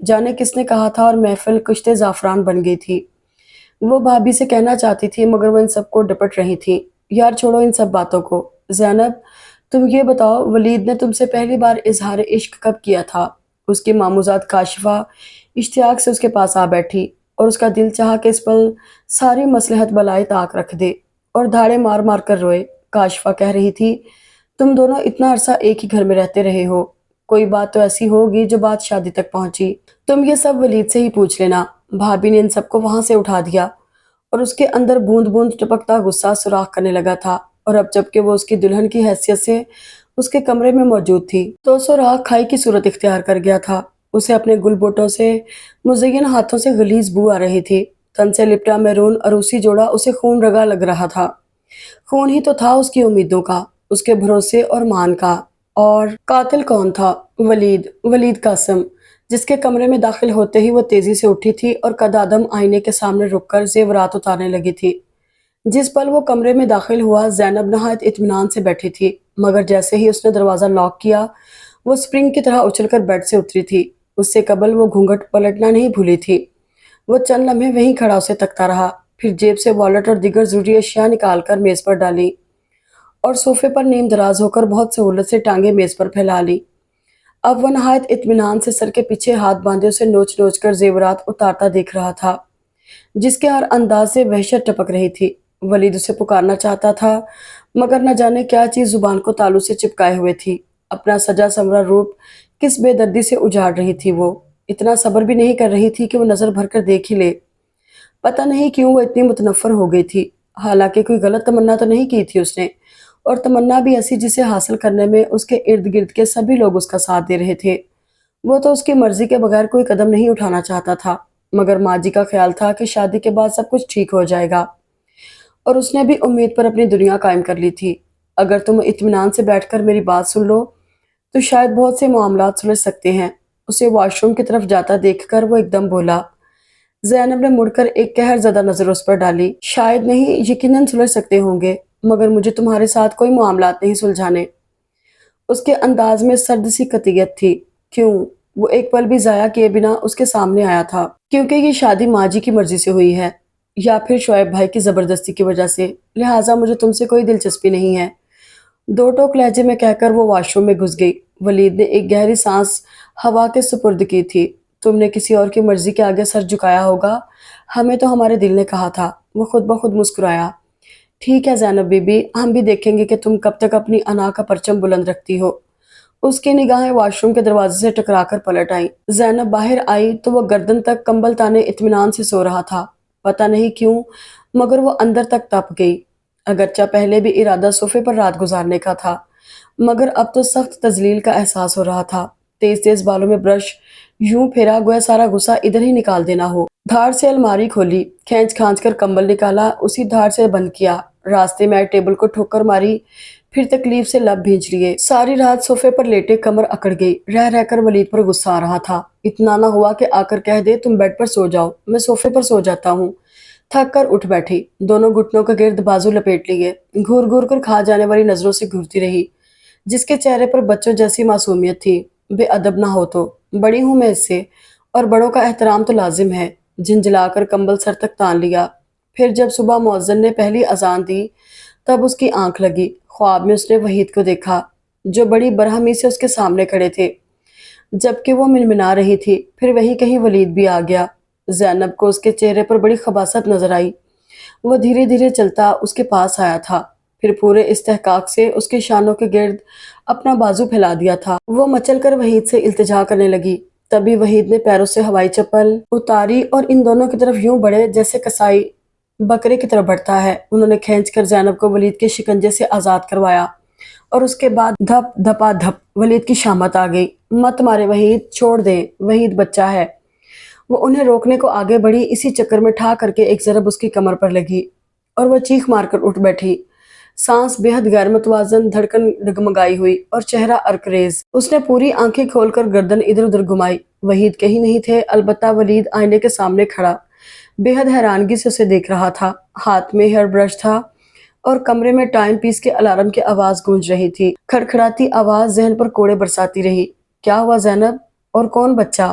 جانے کس نے کہا تھا اور محفل کشتے زعفران بن گئی تھی۔ وہ بھابھی سے کہنا چاہتی تھی مگر وہ ان سب کو ڈپٹ رہی تھی۔ یار چھوڑو ان سب باتوں کو۔ زینب تم یہ بتاؤ ولید نے تم سے پہلی بار اظہار عشق کب کیا تھا؟ اس کی ماموزاد کاشفہ اشتیاق سے اس کے پاس آ بیٹھی اور اس کا دل چاہا کہ اس پل ساری مصلحت بلائے طاق رکھ دے اور دھاڑے مار مار کر روئے۔ کاشفہ کہہ رہی تھی تم دونوں اتنا عرصہ ایک ہی گھر میں رہتے رہے ہو، کوئی بات تو ایسی ہوگی جو بات شادی تک پہنچی۔ تم یہ سب ولید سے ہی پوچھ لینا۔ بھابھی نے ان سب کو وہاں سے اٹھا دیا اور اس کے اندر بوند بوند ٹپکتا غصہ سوراخ کرنے لگا تھا، اور اب جب کہ وہ اس کی دلہن کی حیثیت سے اس کے کمرے میں موجود تھی تو سوراخ کھائی کی صورت اختیار کر گیا تھا۔ اسے اپنے گل بوٹوں سے مزین ہاتھوں سے غلیظ بو آ رہی تھی۔ تن سے لپٹا میرون عروسی جوڑا اسے خون رگا لگ رہا تھا۔ خون ہی تو تھا اس کی امیدوں کا، اس کے بھروسے اور مان کا۔ اور قاتل کون تھا؟ ولید قاسم، جس کے کمرے میں داخل ہوتے ہی وہ تیزی سے اٹھی تھی اور قدادم آئینے کے سامنے رک کر زیورات اتارنے لگی تھی۔ جس پل وہ کمرے میں داخل ہوا زینب نہایت اطمینان سے بیٹھی تھی، مگر جیسے ہی اس نے دروازہ لاک کیا وہ اسپرنگ کی طرح اچھل کر بیڈ سے اتری تھی۔ اس سے قبل وہ گھونگھٹ پلٹنا نہیں بھولی تھی۔ وہ چند لمحے وہیں کھڑا اسے تکتا رہا، پھر جیب سے والیٹ اور دیگر ضروری اشیاء نکال کر میز پر ڈالی اور صوفے پر نیم دراز ہو کر بہت سہولت سے ٹانگیں میز پر پھیلا لی۔ اب وہ نہایت اطمینان سے سر کے پیچھے ہاتھ باندھے اسے نوچ نوچ کر زیورات اتارتا دیکھ رہا تھا، جس کے ہر انداز سے وحشت ٹپک رہی تھی۔ ولید اسے پکارنا چاہتا تھا مگر نہ جانے کیا چیز زبان کو تالو سے چپکائے ہوئے تھی۔ اپنا سجا سنورا روپ کس بے دردی سے اجاڑ رہی تھی وہ، اتنا صبر بھی نہیں کر رہی تھی کہ وہ نظر بھر کر دیکھ ہی لے۔ پتہ نہیں کیوں وہ اتنی متنفر ہو گئی تھی، حالانکہ کوئی غلط تمنا تو نہیں کی تھی اس نے، اور تمنا بھی ایسی جسے حاصل کرنے میں اس کے ارد گرد کے سبھی لوگ اس کا ساتھ دے رہے تھے۔ وہ تو اس کی مرضی کے بغیر کوئی قدم نہیں اٹھانا چاہتا تھا، مگر ماں جی کا خیال تھا کہ شادی کے بعد سب کچھ ٹھیک ہو جائے گا، اور اس نے بھی امید پر اپنی دنیا قائم کر لی تھی۔ اگر تم اطمینان سے بیٹھ کر میری بات سن لو تو شاید بہت سے معاملات سلجھ سکتے ہیں۔ اسے واش روم کی طرف جاتا دیکھ کر وہ ایک دم بولا۔ زینب نے مڑ کر ایک قہر زدہ نظر اس پر ڈالی۔ شاید نہیں، یقیناً سلجھ سکتے ہوں گے، مگر مجھے تمہارے ساتھ کوئی معاملات نہیں سلجھانے۔ اس کے انداز میں سرد سی قطعیت تھی۔ کیوں؟ وہ ایک پل بھی ضائع کیے بنا اس کے سامنے آیا تھا۔ کیونکہ یہ شادی ماں جی کی مرضی سے ہوئی ہے، یا پھر شعیب بھائی کی زبردستی کی وجہ سے، لہٰذا مجھے تم سے کوئی دلچسپی نہیں ہے۔ دو ٹوک لہجے میں کہہ کر وہ واش روم میں گھس گئی۔ ولید نے ایک گہری سانس ہوا کے سپرد کی تھی۔ تم نے کسی اور کی مرضی کے آگے سر جھکایا ہوگا، ہمیں تو ہمارے دل نے کہا تھا۔ وہ خود بخود مسکرایا۔ ٹھیک ہے زینب بی بی، ہم بھی دیکھیں گے کہ تم کب تک اپنی انا کا پرچم بلند رکھتی ہو۔ اس کی نگاہیں واش روم کے دروازے سے ٹکرا کر پلٹ آئیں۔ زینب باہر آئی تو وہ گردن تک کمبل تانے اطمینان سے سو رہا تھا۔ پتہ نہیں کیوں مگر وہ اندر تک تپ گئی۔ اگرچہ پہلے بھی ارادہ صوفے پر رات گزارنے کا تھا، مگر اب تو سخت تذلیل کا احساس ہو رہا تھا۔ تیز تیز بالوں میں برش یوں پھیرا گویا سارا غصہ ادھر ہی نکال دینا ہو۔ دھاڑ سے الماری کھولی، کھینچ کھانچ کر کمبل نکالا، اسی دھاڑ سے بند کیا۔ راستے میں ٹیبل کو ٹھوکر ماری، پھر تکلیف سے لب بھینچ لیے۔ ساری رات صوفے پر لیٹے کمر اکڑ گئی۔ رہ رہ کر ولید پر غصہ آ رہا تھا۔ اتنا نہ ہوا کہ آ کر کہہ دے تم بیڈ پر سو جاؤ، میں صوفے پر سو جاتا ہوں۔ تھک کر اٹھ بیٹھی، دونوں گھٹنوں کے گرد بازو لپیٹ لیے، گھور گھور کر کھا جانے والی نظروں سے گھورتی رہی، جس کے چہرے پر بچوں جیسی معصومیت تھی۔ بے ادب نہ ہو تو، بڑی ہوں میں اس سے، اور بڑوں کا احترام تو لازم ہے۔ جھنجھلا کر کمبل سر تک تان لیا۔ پھر جب صبح مؤذن نے پہلی اذان دی تب اس کی آنکھ لگی۔ خواب میں اس نے وحید کو دیکھا، جو بڑی برہمی سے اس کے سامنے کھڑے تھے، جبکہ وہ منمنا رہی تھی۔ پھر وہیں کہیں ولید بھی آ گیا۔ زینب کو اس کے چہرے پر بڑی خباثت نظر آئی۔ وہ دھیرے دھیرے چلتا اس کے پاس آیا تھا، پھر پورے استحقاق سے اس کے شانوں کے گرد اپنا بازو پھیلا دیا تھا۔ وہ مچل کر وحید سے التجا کرنے لگی۔ تبھی وحید نے پیروں سے ہوائی چپل اتاری اور ان دونوں کی طرف یوں بڑھے جیسے کسائی بکرے کی طرف بڑھتا ہے۔ انہوں نے کھینچ کر زینب کو ولید کے شکنجے سے آزاد کروایا، اور اس کے بعد دھپ دھپا دھپ ولید کی شامت آ گئی۔ مت مارے وحید، چھوڑ دیں، وحید بچہ ہے۔ وہ انہیں روکنے کو آگے بڑھی، اسی چکر میں ٹھا کر کے ایک ضرب اس کی کمر پر لگی اور وہ چیخ مار کر اٹھ بیٹھی، سانس بے حد غیر متوازن، دھڑکن ڈگمگائی ہوئی اور چہرہ ارکریز۔ اس نے پوری آنکھیں کھول کر گردن ادھر ادھر گھمائی۔ وحید کہیں نہیں تھے، البتہ ولید آئینے کے سامنے کھڑا بے حد حیرانگی سے اسے دیکھ رہا تھا۔ ہاتھ میں ہیئر برش تھا اور کمرے میں ٹائم پیس کے الارم کی آواز گونج رہی تھی۔ کھڑکھڑاتی آواز ذہن پر کوڑے برساتی رہی۔ کیا ہوا زینب؟ اور کون بچہ؟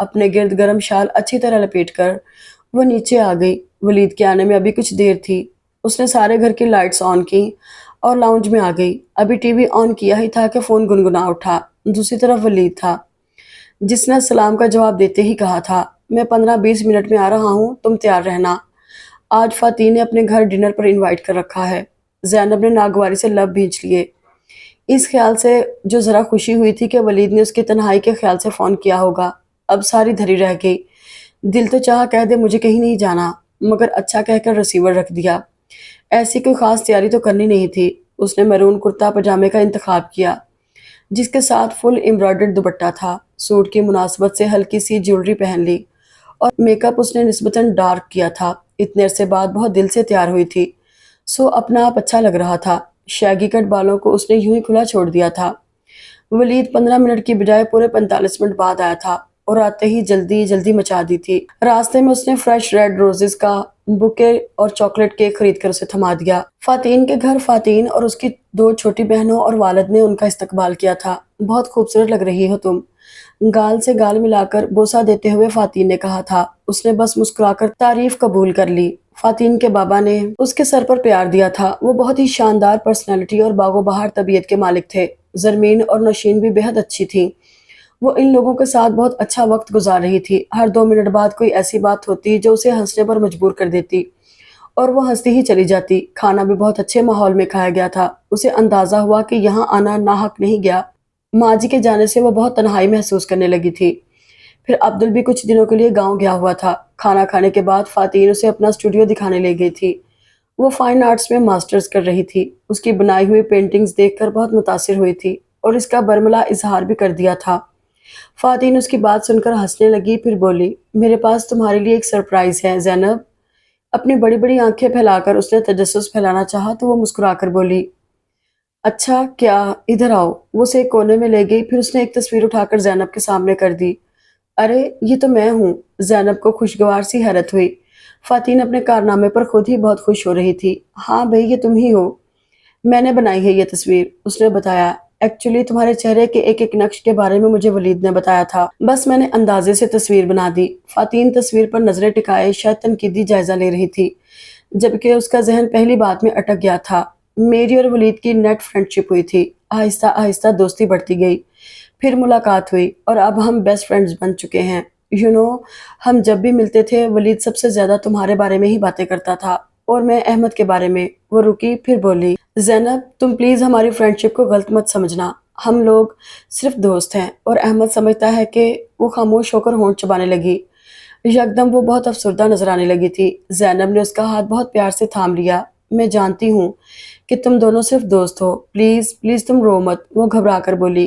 اپنے گرد گرم شال اچھی طرح لپیٹ کر وہ نیچے آ گئی۔ ولید کے آنے میں ابھی کچھ دیر تھی۔ اس نے سارے گھر کی لائٹس آن کی اور لاؤنج میں آ گئی۔ ابھی ٹی وی آن کیا ہی تھا کہ فون گنگنا اٹھا۔ دوسری طرف ولید تھا، جس نے سلام کا جواب دیتے ہی کہا تھا، میں 15-20 منٹ میں آ رہا ہوں، تم تیار رہنا۔ آج فاتح نے اپنے گھر ڈنر پر انوائٹ کر رکھا ہے۔ زینب نے ناگواری سے لب بھینچ لیے، اس خیال سے جو ذرا خوشی ہوئی تھی کہ ولید نے اس کی تنہائی کے خیال سے فون کیا ہوگا، اب ساری دھری رہ گئی۔ دل تو چاہا کہہ دے مجھے کہیں نہیں جانا، مگر اچھا کہہ کر ریسیور رکھ دیا۔ ایسی کوئی خاص تیاری تو کرنی نہیں تھی۔ اس نے میرون کرتا پجامے کا انتخاب کیا، جس کے ساتھ فل امبرائڈرڈ دوپٹہ تھا۔ سوٹ کی مناسبت سے ہلکی سی جیولری پہن لی اور میک اپ اس نے نسبتاً ڈارک کیا تھا۔ اتنے عرصے بعد بہت دل سے تیار ہوئی تھی، سو اپنا آپ اچھا لگ رہا تھا۔ شیگی کٹ بالوں کو اس نے یوں ہی کھلا چھوڑ دیا تھا۔ ولید 15 منٹ کی بجائے پورے 45 منٹ بعد آیا تھا اور آتے ہی جلدی جلدی مچا دی تھی۔ راستے میں اس نے فریش ریڈ روزز کا بوکے اور چاکلیٹ کیک خرید کر اسے تھما دیا۔ فاتح کے گھر فاتح اور اس کی 2 چھوٹی بہنوں اور والد نے ان کا استقبال کیا تھا۔ بہت خوبصورت لگ رہی ہو تم، گال سے گال ملا کر بوسہ دیتے ہوئے فاتح نے کہا تھا۔ اس نے بس مسکرا کر تعریف قبول کر لی۔ فاتح کے بابا نے اس کے سر پر پیار دیا تھا۔ وہ بہت ہی شاندار پرسنالٹی اور باغ و بہار طبیعت کے مالک تھے۔ زرمین اور نوشین بھی بہت اچھی تھیں۔ وہ ان لوگوں کے ساتھ بہت اچھا وقت گزار رہی تھی۔ ہر 2 منٹ بعد کوئی ایسی بات ہوتی جو اسے ہنسنے پر مجبور کر دیتی اور وہ ہنستی ہی چلی جاتی۔ کھانا بھی بہت اچھے ماحول میں کھایا گیا تھا۔ اسے اندازہ ہوا کہ یہاں آنا ناحق نہیں گیا۔ ماں جی کے جانے سے وہ بہت تنہائی محسوس کرنے لگی تھی۔ پھر عبدل بھی کچھ دنوں کے لیے گاؤں گیا ہوا تھا۔ کھانا کھانے کے بعد فاتح اسے اپنا اسٹوڈیو دکھانے لے گئی تھی۔ وہ فائن آرٹس میں ماسٹرز کر رہی تھی۔ اس کی بنائی ہوئی پینٹنگز دیکھ کر بہت متاثر ہوئی تھی اور اس کا برملا اظہار بھی کر دیا تھا۔ فاتح اس کی بات سن کر ہنسنے لگی، پھر بولی، میرے پاس تمہارے لیے ایک سرپرائز ہے زینب۔ اپنی بڑی بڑی آنکھیں پھیلا کر اس نے تجسس پھیلانا چاہا تو وہ مسکرا کر بولی، اچھا کیا، ادھر آؤ۔ وہ اسے ایک کونے میں لے گئی، پھر اس نے ایک تصویر اٹھا کر زینب کے سامنے کر دی۔ ارے یہ تو میں ہوں۔ زینب کو خوشگوار سی حیرت ہوئی۔ فاتح اپنے کارنامے پر خود ہی بہت خوش ہو رہی تھی۔ ہاں بھئی یہ تم ہی ہو، میں نے بنائی ہے یہ تصویر، اس نے بتایا۔ ایکچولی تمہارے چہرے کے ایک ایک نقش کے بارے میں مجھے ولید نے بتایا تھا، بس میں نے اندازے سے تصویر بنا دی۔ فاتح تصویر پر نظریں ٹکائے شاید تنقیدی جائزہ لے رہی تھی، جبکہ اس کا ذہن پہلی بات میں اٹک گیا تھا۔ میری اور ولید کی نیٹ فرینڈ شپ ہوئی تھی۔ آہستہ آہستہ دوستی بڑھتی گئی، پھر ملاقات ہوئی اور اب ہم بیسٹ فرینڈز بن چکے ہیں۔ ہم جب بھی ملتے تھے ولید سب سے زیادہ تمہارے بارے میں ہی باتیں کرتا تھا اور میں احمد کے بارے میں۔ وہ رکی، پھر بولی، زینب تم پلیز ہماری فرینڈ شپ کو غلط مت سمجھنا، ہم لوگ صرف دوست ہیں۔ اور احمد سمجھتا ہے کہ وہ خاموش ہو کر ہونٹ چبانے لگی۔ یکدم وہ بہت افسردہ نظر آنے لگی تھی۔ زینب نے اس کا ہاتھ بہت پیار سے تھام لیا۔ میں جانتی ہوں کہ تم دونوں صرف دوست ہو، پلیز پلیز تم رو مت، وہ گھبرا کر بولی۔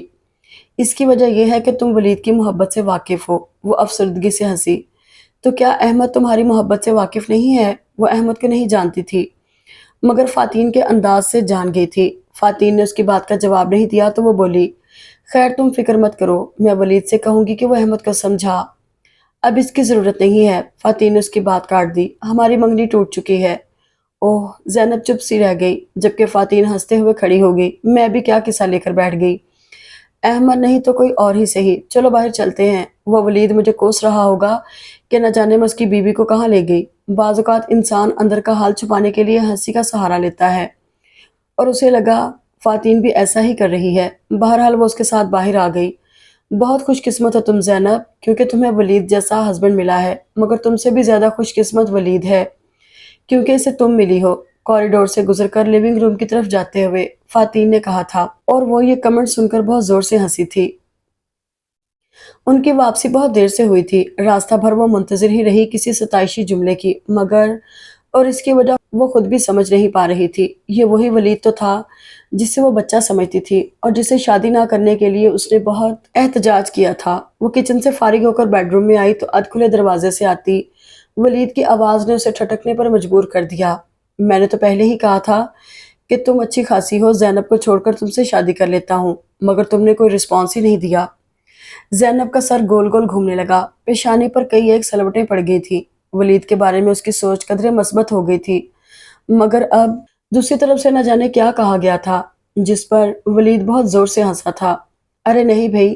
اس کی وجہ یہ ہے کہ تم ولید کی محبت سے واقف ہو۔ وہ افسردگی سے ہنسی۔ تو کیا احمد تمہاری محبت سے واقف نہیں ہے؟ وہ احمد کو نہیں جانتی تھی، مگر فاتح کے انداز سے جان گئی تھی۔ فاتح نے اس کی بات کا جواب نہیں دیا تو وہ بولی، خیر تم فکر مت کرو، میں ولید سے کہوں گی کہ وہ احمد کو سمجھا۔ اب اس کی ضرورت نہیں ہے۔ فاتح نے اس کی بات کاٹ دی، ہماری منگنی ٹوٹ چکی ہے۔ اوہ، زینب چپ سی رہ گئی، جبکہ فاتح ہنستے ہوئے کھڑی ہو گئی۔ میں بھی کیا قصہ لے کر بیٹھ گئی، احمد نہیں تو کوئی اور ہی صحیح، چلو باہر چلتے ہیں۔ وہ ولید مجھے کوس رہا ہوگا کہ نہ جانے میں اس کی بیوی کو کہاں لے گئی۔ بعض اوقات انسان اندر کا حال چھپانے کے لیے ہنسی کا سہارا لیتا ہے، اور اسے لگا فاتح بھی ایسا ہی کر رہی ہے۔ بہرحال وہ اس کے ساتھ باہر آ گئی۔ بہت خوش قسمت ہو تم زینب، کیونکہ تمہیں ولید جیسا ہسبینڈ ملا ہے، مگر تم سے بھی زیادہ خوش قسمت ولید ہے کیونکہ اسے تم ملی ہو۔ کوریڈور سے گزر کر لیونگ روم کی طرف جاتے ہوئے فاتح نے کہا تھا، اور وہ یہ کمنٹ سن کر بہت زور سے ہنسی تھی۔ ان کی واپسی بہت دیر سے ہوئی تھی۔ راستہ بھر وہ منتظر ہی رہی کسی ستائشی جملے کی، مگر اور اس کی وجہ وہ خود بھی سمجھ نہیں پا رہی تھی۔ یہ وہی ولید تو تھا جس سے وہ بچہ سمجھتی تھی اور جسے شادی نہ کرنے کے لیے اس نے بہت احتجاج کیا تھا۔ وہ کچن سے فارغ ہو کر بیڈ روم میں آئی تو ادھ کھلے دروازے سے آتی ولید کی آواز نے اسے ٹھٹکنے پر مجبور کر دیا۔ میں نے تو پہلے ہی کہا تھا کہ تم اچھی خاصی ہو، زینب کو چھوڑ کر تم سے شادی کر لیتا ہوں، مگر تم نے کوئی رسپانس ہی نہیں دیا۔ زینب کا سر گول گول گھومنے لگا، پیشانی پر کئی ایک سلوٹیں پڑ گئی تھی۔ ولید کے بارے میں اس کی سوچ قدرے مثبت ہو گئی تھی، مگر اب دوسری طرف سے نہ جانے کیا کہا گیا تھا، جس پر ولید بہت زور سے ہنسا تھا۔ ارے نہیں بھئی،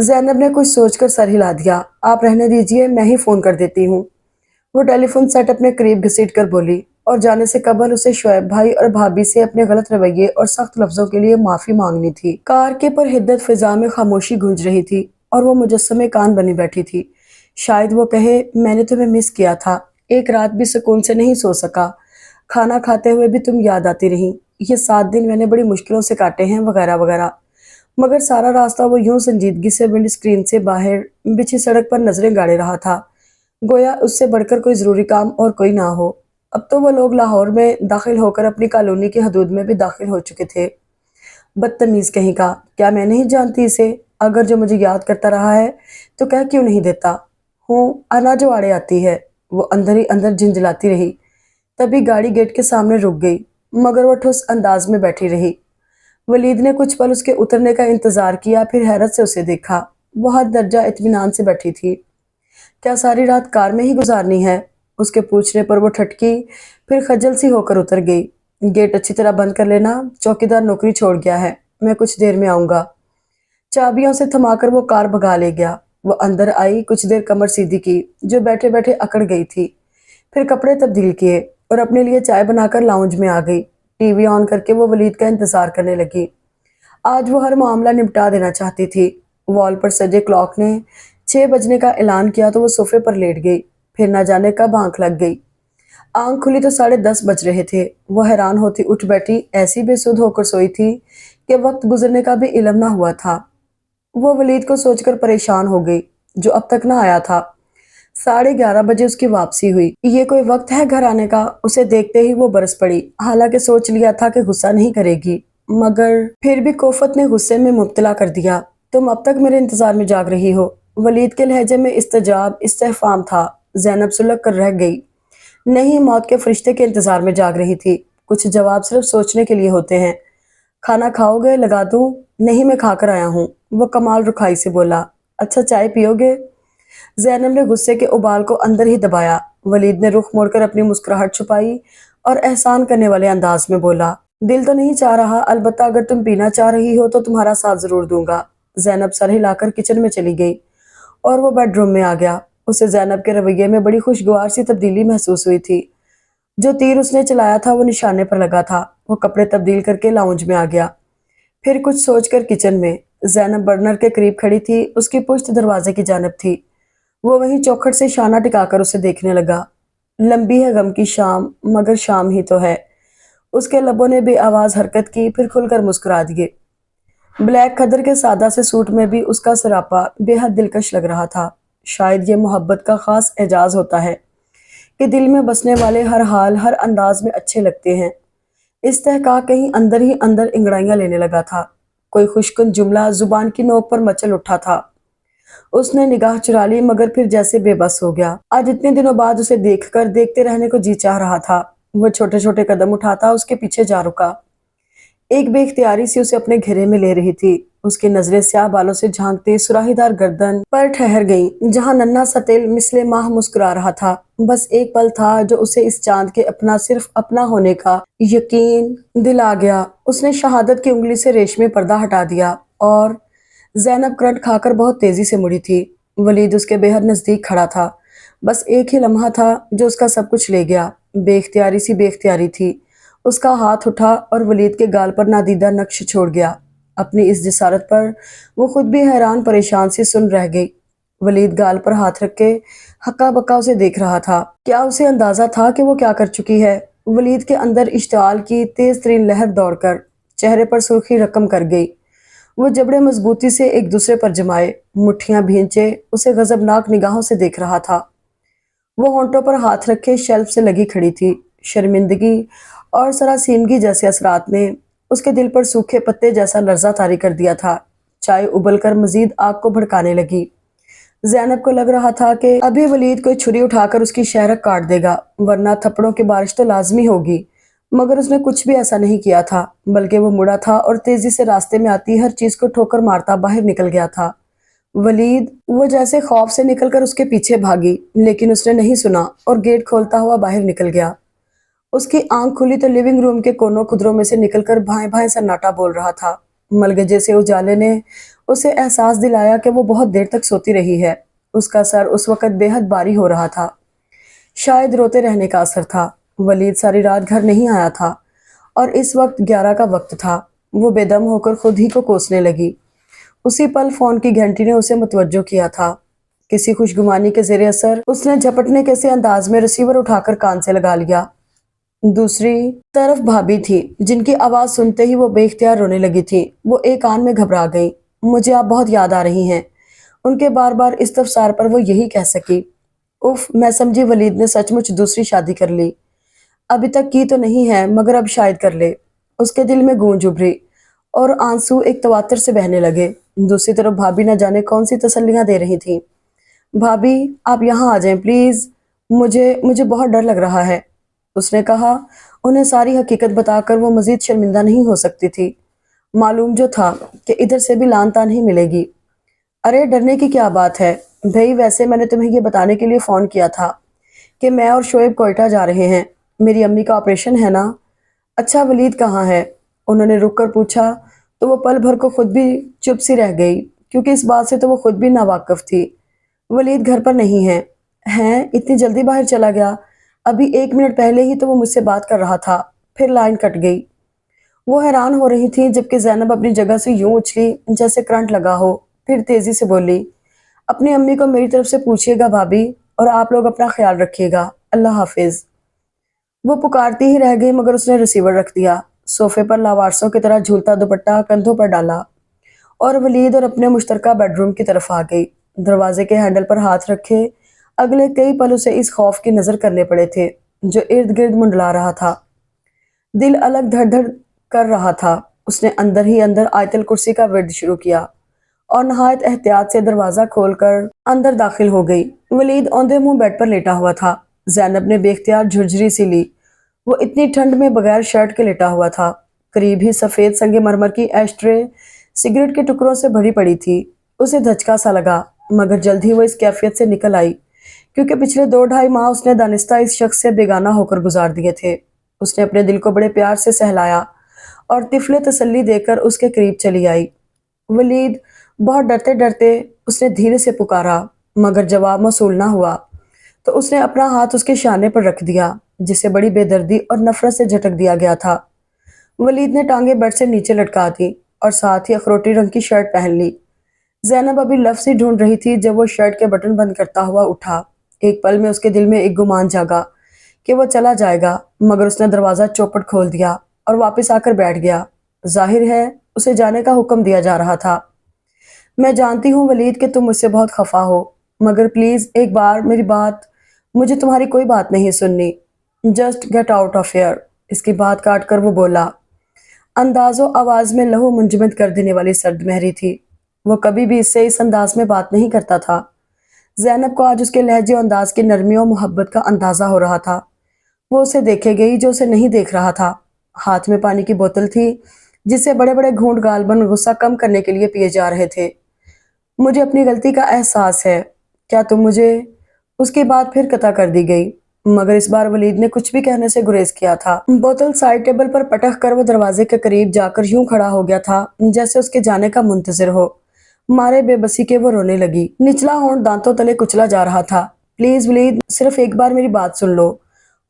زینب نے کچھ سوچ کر سر ہلا دیا۔ آپ رہنے دیجئے، میں ہی فون کر دیتی ہوں۔ وہ ٹیلی فون سیٹ اپنے قریب گھسیٹ کر بولی، اور جانے سے قبل اسے شعیب بھائی اور بھابھی سے اپنے غلط رویے اور سخت لفظوں کے لیے معافی مانگنی تھی۔ کار کے پر حدت فضا میں خاموشی گونج رہی تھی اور وہ مجسمے کان بنی بیٹھی تھی۔ شاید وہ کہے، میں نے تمہیں مس کیا تھا، ایک رات بھی سکون سے نہیں سو سکا، کھانا کھاتے ہوئے بھی تم یاد آتی رہی، یہ 7 دن میں نے بڑی مشکلوں سے کاٹے ہیں وغیرہ وغیرہ۔ مگر سارا راستہ وہ یوں سنجیدگی سے ونڈ اسکرین سے باہر بچھی سڑک پر نظریں گاڑے رہا تھا، گویا اس سے بڑھ کر کوئی ضروری کام اور کوئی نہ ہو۔ اب تو وہ لوگ لاہور میں داخل ہو کر اپنی کالونی کی حدود میں بھی داخل ہو چکے تھے۔ بدتمیز کہیں کا، کیا میں نہیں جانتی اسے؟ اگر جو مجھے یاد کرتا رہا ہے تو کہہ کیوں نہیں دیتا ہوں؟ انا جو آڑے آتی ہے، وہ اندر ہی اندر جھنجھلاتی رہی۔ تبھی گاڑی گیٹ کے سامنے رک گئی، مگر وہ ٹھوس انداز میں بیٹھی رہی۔ ولید نے کچھ پل اس کے اترنے کا انتظار کیا، پھر حیرت سے اسے دیکھا۔ وہ حد درجہ اطمینان سے بیٹھی تھی۔ کیا ساری رات کار میں ہی گزارنی ہے؟ اس کے پوچھنے پر وہ ٹھٹکی، پھر خجل سی ہو کر اتر گئی۔ گیٹ اچھی طرح بند کر لینا، چوکیدار نوکری چھوڑ گیا ہے، میں کچھ دیر میں آؤں گا۔ چابیوں سے تھما کر وہ کار بھگا لے گیا۔ وہ اندر آئی، کچھ دیر کمر سیدھی کی جو بیٹھے بیٹھے اکڑ گئی تھی، پھر کپڑے تبدیل کیے اور اپنے لیے چائے بنا کر لاؤنج میں آ گئی۔ ٹی وی آن کر کے وہ ولید کا انتظار کرنے لگی۔ آج وہ ہر معاملہ نمٹا دینا چاہتی تھی۔ وال پر سجے کلاک نے 6 بجنے کا اعلان کیا تو وہ صوفے پر لیٹ گئی، پھر نہ جانے کب آنکھ لگ گئی۔ آنکھ کھلی تو 10:30 بج رہے تھے۔ وہ حیران ہوتی اٹھ بیٹھی، ایسی بے سود ہو کر سوئی تھی کہ وقت گزرنے کا بھی علم نہ ہوا تھا۔ وہ ولید کو سوچ کر پریشان ہو گئی، جو اب تک نہ آیا تھا۔ 11:30 بجے اس کی واپسی ہوئی۔ یہ کوئی وقت ہے گھر آنے کا؟ اسے دیکھتے ہی وہ برس پڑی، حالانکہ سوچ لیا تھا کہ غصہ نہیں کرے گی، مگر پھر بھی کوفت نے غصے میں مبتلا کر دیا۔ تم اب تک میرے انتظار میں جاگ رہی ہو؟ ولید کے لہجے میں استجاب استفہام تھا۔ زینب سلگ کر رہ گئی۔ نہیں، موت کے فرشتے کے انتظار میں جاگ رہی تھی۔ کچھ جواب صرف سوچنے کے لیے ہوتے ہیں۔ کھانا کھاؤ گے؟ لگا دوں؟ نہیں، میں کھا کر آیا ہوں، وہ کمال رکھائی سے بولا۔ اچھا، چائے پیو گے؟ زینب نے غصے کے ابال کو اندر ہی دبایا۔ ولید نے رخ موڑ کر اپنی مسکراہٹ چھپائی اور احسان کرنے والے انداز میں بولا، دل تو نہیں چاہ رہا، البتہ اگر تم پینا چاہ رہی ہو تو تمہارا ساتھ ضرور دوں گا۔ زینب سر ہلا کر کچن میں چلی گئی اور وہ بیڈ روم میں آ گیا۔ اسے زینب کے رویے میں بڑی خوشگوار سی تبدیلی محسوس ہوئی تھی۔ جو تیر اس نے چلایا تھا وہ نشانے پر لگا تھا۔ وہ کپڑے تبدیل کر کے لاؤنج میں آ گیا، پھر کچھ سوچ کر کچن میں۔ زینب برنر کے قریب کھڑی تھی، اس کی پشت دروازے کی جانب تھی۔ وہ وہیں چوکھٹ سے شانہ ٹکا کر اسے دیکھنے لگا۔ لمبی ہے غم کی شام، مگر شام ہی تو ہے۔ اس کے لبوں نے بے آواز حرکت کی، پھر کھل کر مسکرا دیے۔ بلیک کھدر کے سادہ سے سوٹ میں بھی اس کا سراپا بے حد دلکش لگ رہا تھا۔ شاید یہ محبت کا خاص اعزاز ہوتا ہے کہ دل میں بسنے والے ہر حال ہر انداز میں اچھے لگتے ہیں۔ استحقاق کہیں اندر ہی اندر انگڑائیاں لینے لگا تھا۔ کوئی خوشکن جملہ زبان کی نوک پر مچل اٹھا تھا۔ اس نے نگاہ چرا لی، مگر پھر جیسے بے بس ہو گیا۔ آج اتنے دنوں بعد اسے دیکھ کر دیکھتے رہنے کو جی چاہ رہا تھا۔ وہ چھوٹے چھوٹے قدم اٹھاتا اس کے پیچھے جا رکا۔ ایک بے اختیاری سی اسے اپنے گھیرے میں لے رہی تھی۔ اس کی نظریں سیاہ بالوں سے جھانکتے سراہی دار گردن پر ٹھہر گئیں، جہاں ننھا سا تل مثل ماہ مسکرا رہا تھا۔ بس ایک پل تھا جو اسے اس چاند کے اپنا صرف اپنا ہونے کا یقین دلا گیا۔ اس نے شہادت کی انگلی سے ریشمی پردہ ہٹا دیا اور زینب کرنٹ کھا کر بہت تیزی سے مڑی تھی۔ ولید اس کے بے حد نزدیک کھڑا تھا۔ بس ایک ہی لمحہ تھا جو اس کا سب کچھ لے گیا۔ بے اختیاری سی بے اختیاری تھی۔ اس کا ہاتھ اٹھا اور ولید کے گال پر نادیدہ نقش چھوڑ گیا۔ اپنی اس جسارت پر وہ خود بھی حیران پریشان سی سن رہ گئی۔ ولید گال پر ہاتھ رکھ کے ہکا بکا اسے دیکھ رہا تھا۔ کیا اسے اندازہ تھا کہ وہ کیا کر چکی ہے؟ ولید کے اندر اشتعال کی تیز ترین لہر دوڑ کر چہرے پر سرخی رقم کر گئی۔ وہ جبڑے مضبوطی سے ایک دوسرے پر جمائے، مٹھیاں بھینچے اسے غضبناک نگاہوں سے دیکھ رہا تھا۔ وہ ہونٹوں پر ہاتھ رکھے شیلف سے لگی کھڑی تھی۔ شرمندگی اور سراسیمگی جیسے اثرات نے اس کے دل پر سوکھے پتے جیسا لرزہ طاری کر دیا تھا۔ چائے ابل کر مزید آگ کو بھڑکانے لگی۔ زینب کو لگ رہا تھا کہ ابھی ولید کوئی چھری اٹھا کر اس کی شہرک کاٹ دے گا، ورنہ تھپڑوں کی بارش تو لازمی ہوگی، مگر اس نے کچھ بھی ایسا نہیں کیا تھا، بلکہ وہ مڑا تھا اور تیزی سے راستے میں آتی ہر چیز کو ٹھوکر مارتا باہر نکل گیا تھا۔ ولید، وہ جیسے خوف سے نکل کر اس کے پیچھے بھاگی، لیکن اس نے نہیں سنا اور گیٹ کھولتا ہوا باہر نکل گیا۔ اس کی آنکھ کھلی تو لیونگ روم کے کونوں خدروں میں سے نکل کر بھائیں بھائیں سناٹا بول رہا تھا۔ ملگجے سے اجالے نے اسے احساس دلایا کہ وہ بہت دیر تک سوتی رہی ہے۔ اس کا سر اس وقت بے حد باری ہو رہا تھا، شاید روتے رہنے کا اثر تھا۔ ولید ساری رات گھر نہیں آیا تھا اور اس وقت 11 کا وقت تھا۔ وہ بے دم ہو کر خود ہی کو کوسنے لگی۔ اسی پل فون کی گھنٹی نے اسے متوجہ کیا تھا۔ کسی خوشگمانی کے زیر اثر اس نے جھپٹنے کے سے انداز میں ریسیور اٹھا کر کان سے لگا لیا۔ دوسری طرف بھابھی تھی، جن کی آواز سنتے ہی وہ بے اختیار رونے لگی تھی۔ وہ ایک آن میں گھبرا گئی۔ مجھے آپ بہت یاد آ رہی ہیں، ان کے بار بار استفسار پر وہ یہی کہہ سکی۔ اف، میں سمجھی ولید نے سچ مچ دوسری شادی کر لی۔ ابھی تک کی تو نہیں ہے مگر اب شاید کر لے۔ اس کے دل میں گونج ابھری اور آنسو ایک تواتر سے بہنے لگے۔ دوسری طرف بھابھی نہ جانے کون سی تسلیاں دے رہی تھی۔ بھابھی آپ یہاں آ جائیں پلیز، مجھے بہت ڈر لگ رہا ہے، اس نے کہا۔ انہیں ساری حقیقت بتا کر وہ مزید شرمندہ نہیں ہو سکتی تھی۔ معلوم جو تھا کہ ادھر سے بھی لان تان ہی ملے گی۔ ارے ڈرنے کی کیا بات ہے بھائی، ویسے میں نے تمہیں یہ بتانے کے لیے فون کیا تھا کہ میں اور شعیب کوئٹہ جا رہے ہیں۔ میری امی کا آپریشن ہے نا۔ اچھا ولید کہاں ہے؟ انہوں نے رک کر پوچھا تو وہ پل بھر کو خود بھی چپ سی رہ گئی، کیونکہ اس بات سے تو وہ خود بھی ناواقف تھی۔ ولید گھر پر نہیں ہے۔ ہیں؟ اتنی جلدی باہر چلا گیا؟ ابھی 1 منٹ پہلے ہی تو وہ مجھ سے بات کر رہا تھا، پھر لائن کٹ گئی۔ وہ حیران ہو رہی تھی جبکہ زینب اپنی جگہ سے یوں اچھلی جیسے کرنٹ لگا ہو، پھر تیزی سے بولی، اپنی امی کو میری طرف سے پوچھیے گا بھابھی، اور آپ لوگ اپنا خیال رکھیے گا، اللہ حافظ۔ وہ پکارتی ہی رہ گئی مگر اس نے ریسیور رکھ دیا، صوفے پر لاوارسوں کی طرح جھولتا دوپٹہ کندھوں پر ڈالا اور ولید اور اپنے مشترکہ بیڈ روم کی طرف آ گئی۔ دروازے کے ہینڈل پر ہاتھ رکھے اگلے کئی پل اسے اس خوف کی نظر کرنے پڑے تھے جو ارد گرد منڈلا رہا تھا۔ دل الگ دھڑ دھڑ کر رہا تھا۔ اس نے اندر ہی اندر آیت الکرسی کا ورد شروع کیا اور نہایت احتیاط سے دروازہ کھول کر اندر داخل ہو گئی۔ ولید اوندھے منہ بیڈ پر لیٹا ہوا تھا۔ زینب نے بے اختیار جھرجھری سی لی۔ وہ اتنی ٹھنڈ میں بغیر شرٹ کے لیٹا ہوا تھا۔ قریب ہی سفید سنگ مرمر کی ایش ٹرے سگریٹ کے ٹکڑوں سے بھری پڑی تھی۔ اسے دھچکا سا لگا مگر جلد ہی وہ اس کیفیت سے نکل آئی کیونکہ پچھلے 2 ڈھائی ماہ اس نے دانستہ اس شخص سے بیگانہ ہو کر گزار دیے تھے۔ اس نے اپنے دل کو بڑے پیار سے سہلایا اور طفل تسلی دے کر اس کے قریب چلی آئی۔ ولید، بہت ڈرتے ڈرتے اس نے دھیرے سے پکارا مگر جواب موصول نہ ہوا تو اس نے اپنا ہاتھ اس کے شانے پر رکھ دیا جسے بڑی بے دردی اور نفرت سے جھٹک دیا گیا تھا۔ ولید نے ٹانگیں بیڈ سے نیچے لٹکا دی اور ساتھ ہی اخروٹی رنگ کی شرٹ پہن لی۔ زینب ابھی لفظ ہی ڈھونڈ رہی تھی جب وہ شرٹ کے بٹن بند کرتا ہوا اٹھا۔ ایک پل میں اس کے دل میں ایک گمان جاگا کہ وہ چلا جائے گا مگر اس نے دروازہ چوپٹ کھول دیا اور واپس آ کر بیٹھ گیا۔ ظاہر ہے اسے جانے کا حکم دیا جا رہا تھا۔ میں جانتی ہوں ولید کہ تم مجھ سے بہت خفا ہو مگر پلیز ایک بار میری بات، مجھے تمہاری کوئی بات نہیں سننی، just get out of here. اس کی بات کاٹ کر وہ بولا، انداز و آواز میں لہو منجمد کر دینے والی سرد مہری تھی۔ وہ کبھی بھی اس سے اس انداز میں بات نہیں کرتا تھا۔ زینب کو آج اس کے لہجے و انداز کی نرمی و محبت کا اندازہ ہو رہا تھا۔ وہ اسے دیکھے گئی جو اسے نہیں دیکھ رہا تھا۔ ہاتھ میں پانی کی بوتل تھی جسے بڑے بڑے گھونٹ غالباً غصہ کم کرنے کے لیے پیے جا رہے تھے۔ مجھے اپنی غلطی کا احساس ہے، کیا تم مجھے؟ اس کی بات پھر قطع کر دی گئی مگر اس بار ولید نے کچھ بھی کہنے سے گریز کیا تھا۔ بوتل سائڈ ٹیبل پر پٹک کر وہ دروازے کے قریب جا کر یوں کھڑا ہو گیا تھا جیسے اس کے جانے کا منتظر ہو۔ مارے بے بسی کے وہ رونے لگی۔ نچلا ہونٹ دانتوں تلے کچلا جا رہا تھا۔ پلیز ولید، صرف ایک بار میری بات سن لو،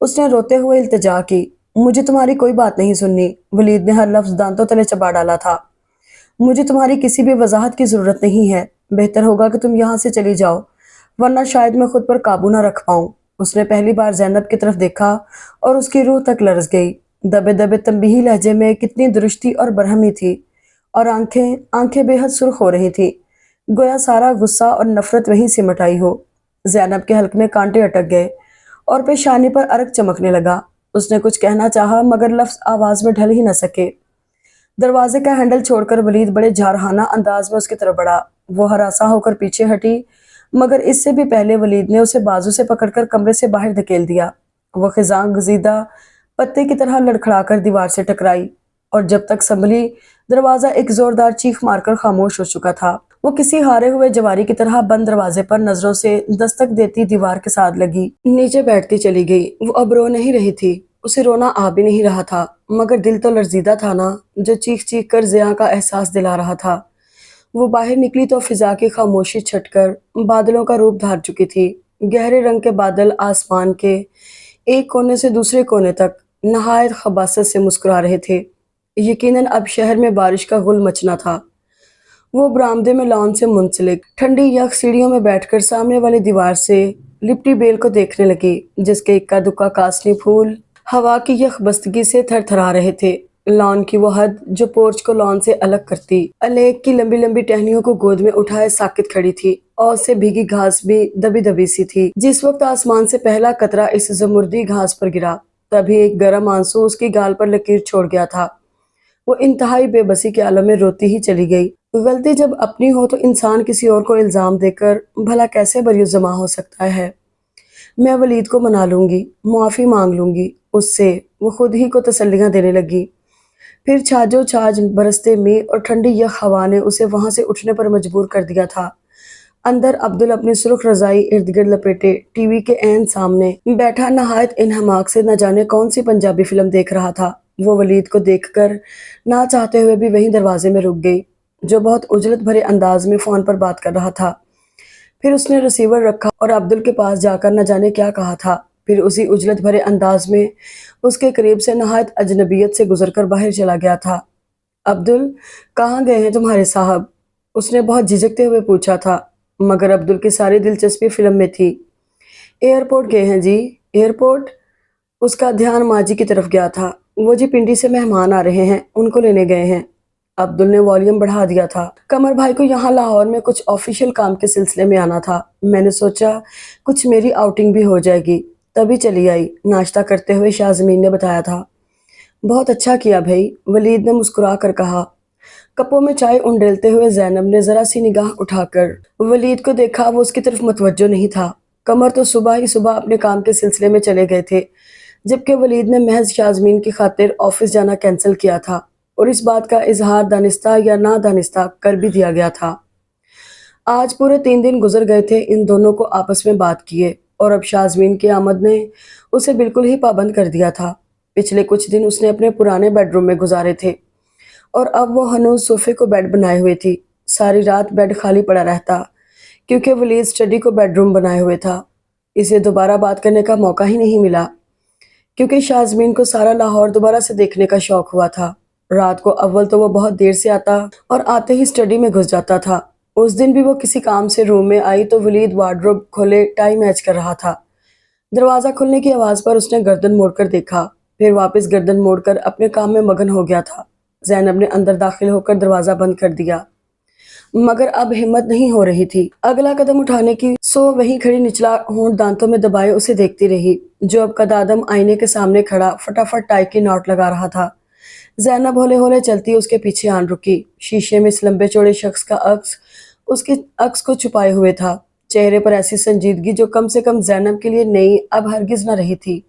اس نے روتے ہوئے التجا کی۔ مجھے تمہاری کوئی بات نہیں سننی، ولید نے ہر لفظ دانتوں تلے چبا ڈالا تھا۔ مجھے تمہاری کسی بھی وضاحت کی ضرورت نہیں ہے، بہتر ہوگا کہ تم یہاں سے چلی جاؤ ورنہ شاید میں خود پر قابو نہ رکھ پاؤں۔ اس نے پہلی بار زینب کی طرف دیکھا اور اس کی روح تک لرز گئی۔ دبے دبے تنبیہی لہجے میں کتنی درشتی اور برہمی تھی اور آنکھیں بے حد سرخ ہو رہی تھی، گویا سارا غصہ اور نفرت وہیں سمٹ آئی ہو۔ زینب کے حلق میں کانٹے اٹک گئے اور پیشانی پر عرق چمکنے لگا۔ اس نے کچھ کہنا چاہا مگر لفظ آواز میں ڈھل ہی نہ سکے۔ دروازے کا ہینڈل چھوڑ کر ولید بڑے جارحانہ انداز میں اس کی طرف بڑھا۔ وہ ہراساں ہو کر پیچھے ہٹی مگر اس سے بھی پہلے ولید نے اسے بازو سے پکڑ کر کمرے سے باہر دھکیل دیا۔ وہ خزاں گزیدہ پتے کی طرح لڑکھڑا کر دیوار سے ٹکرائی اور جب تک سنبھلی دروازہ ایک زوردار چیخ مار کر خاموش ہو چکا تھا۔ وہ کسی ہارے ہوئے جواری کی طرح بند دروازے پر نظروں سے دستک دیتی دیوار کے ساتھ لگی نیچے بیٹھتی چلی گئی۔ وہ اب رو نہیں رہی تھی، اسے رونا آ بھی نہیں رہا تھا مگر دل تو لرزیدہ تھا نا جو چیخ چیخ کر زیاں کا احساس دلا رہا تھا۔ وہ باہر نکلی تو فضا کی خاموشی چھٹ کر بادلوں کا روپ دھار چکی تھی۔ گہرے رنگ کے بادل آسمان کے ایک کونے سے دوسرے کونے تک نہایت خباثت سے مسکرا رہے تھے۔ یقیناً اب شہر میں بارش کا غل مچنا تھا۔ وہ برآمدے میں لان سے منسلک ٹھنڈی یک سیڑھیوں میں بیٹھ کر سامنے والی دیوار سے لپٹی بیل کو دیکھنے لگی، جس کے اکا دکا کاسنی پھول ہوا کی یک بستگی سے تھر تھرا رہے تھے۔ لان کی وہ حد جو پورچ کو لان سے الگ کرتی، الیک کی لمبی لمبی ٹہنیوں کو گود میں اٹھائے ساکت کھڑی تھی، اور اس سے بھیگی گھاس بھی دبی دبی سی تھی۔ جس وقت آسمان سے پہلا قطرہ اس زمردی گھاس پر گرا، تبھی ایک گرم آنسو اس کی گال پر لکیر چھوڑ گیا تھا۔ وہ انتہائی بے بسی کے عالم میں روتی ہی چلی گئی۔ غلطی جب اپنی ہو تو انسان کسی اور کو الزام دے کر بھلا کیسے بریء ہو سکتا ہے؟ میں ولید کو منا لوں گی، معافی مانگ لوں گی اس سے، وہ خود ہی کو تسلیاں دینے لگی۔ پھر چھاجو چھاج برستے میگھ اور ٹھنڈی یک ہوا نے اسے وہاں سے اٹھنے پر مجبور کر دیا تھا۔ اندر عبدل اپنی سرخ رضائی ارد گرد لپیٹے ٹی وی کے عین سامنے بیٹھا نہایت انہماک سے نہ جانے کون سی پنجابی فلم دیکھ رہا تھا۔ وہ ولید کو دیکھ کر نہ چاہتے ہوئے بھی وہیں دروازے میں رک گئی، جو بہت عجلت بھرے انداز میں فون پر بات کر رہا تھا۔ پھر اس نے ریسیور رکھا اور عبدل کے پاس جا کر نہ جانے کیا کہا تھا۔ پھر اسی عجلت بھرے انداز میں اس کے قریب سے نہایت اجنبیت سے گزر کر باہر چلا گیا تھا۔ عبدل، کہاں گئے ہیں تمہارے صاحب؟ اس نے بہت جھجکتے ہوئے پوچھا تھا، مگر عبدل کی ساری دلچسپی فلم میں تھی۔ ایئرپورٹ گئے ہیں جی۔ ایئرپورٹ؟ اس کا دھیان ماجی کی طرف گیا تھا۔ وہ جی پنڈی سے مہمان آ رہے ہیں، ان کو لینے گئے ہیں۔ عبدل نے والیوم بڑھا دیا تھا۔ قمر بھائی کو یہاں لاہور میں کچھ آفیشیل کام کے سلسلے میں آنا تھا، میں نے سوچا کچھ میری آؤٹنگ بھی ہو جائے گی، تبھی چلی آئی، ناشتہ کرتے ہوئے شازمین نے بتایا تھا۔ بہت اچھا کیا بھائی، ولید نے مسکرا کر کہا۔ کپوں میں چائے انڈیلتے ہوئے زینب نے ذرا سی نگاہ اٹھا کر ولید کو دیکھا، وہ اس کی طرف متوجہ نہیں تھا۔ قمر تو صبح ہی صبح اپنے کام کے سلسلے میں چلے گئے تھے، جبکہ ولید نے محض شازمین کی خاطر آفس جانا کینسل کیا تھا، اور اس بات کا اظہار دانستہ یا نہ دانستہ کر بھی دیا گیا تھا۔ آج پورے 3 دن گزر گئے تھے ان دونوں کو آپس میں بات کیے، اور اب شازمین کی آمد نے اسے بالکل ہی پابند کر دیا تھا۔ پچھلے کچھ دن اس نے اپنے پرانے بیڈ روم میں گزارے تھے، اور اب وہ ہنوز صوفے کو بیڈ بنائے ہوئے تھی۔ ساری رات بیڈ خالی پڑا رہتا، کیونکہ ولید اسٹڈی کو بیڈ روم بنائے ہوئے تھا۔ اسے دوبارہ بات کرنے کا موقع ہی نہیں ملا، کیونکہ شازمین کو سارا لاہور دوبارہ سے دیکھنے کا شوق ہوا تھا۔ رات کو اول تو وہ بہت دیر سے آتا اور آتے ہی اسٹڈی میں گھس جاتا تھا۔ اس دن بھی وہ کسی کام سے روم میں آئی تو ولید وارڈروب کھولے ٹائی میچ کر رہا تھا۔ دروازہ کھلنے کی آواز پر اس نے گردن موڑ کر دیکھا، پھر واپس گردن موڑ کر اپنے کام میں مگن ہو گیا تھا۔ زینب نے اندر داخل ہو کر دروازہ بند کر دیا، مگر اب ہمت نہیں ہو رہی تھی اگلا قدم اٹھانے کی، سو وہیں کھڑی نچلا ہونٹ دانتوں میں دبائے اسے دیکھتی رہی، جو اب قدادم آئینے کے سامنے کھڑا فٹافٹ ٹائی کی ناٹ لگا رہا تھا۔ زینب ہولے ہولے چلتی اس کے پیچھے آن رکی۔ شیشے میں اس لمبے چوڑے شخص کا عکس اس کے عکس کو چھپائے ہوئے تھا، چہرے پر ایسی سنجیدگی جو کم سے کم زینب کے لیے نئی، اب ہرگز نہ رہی تھی۔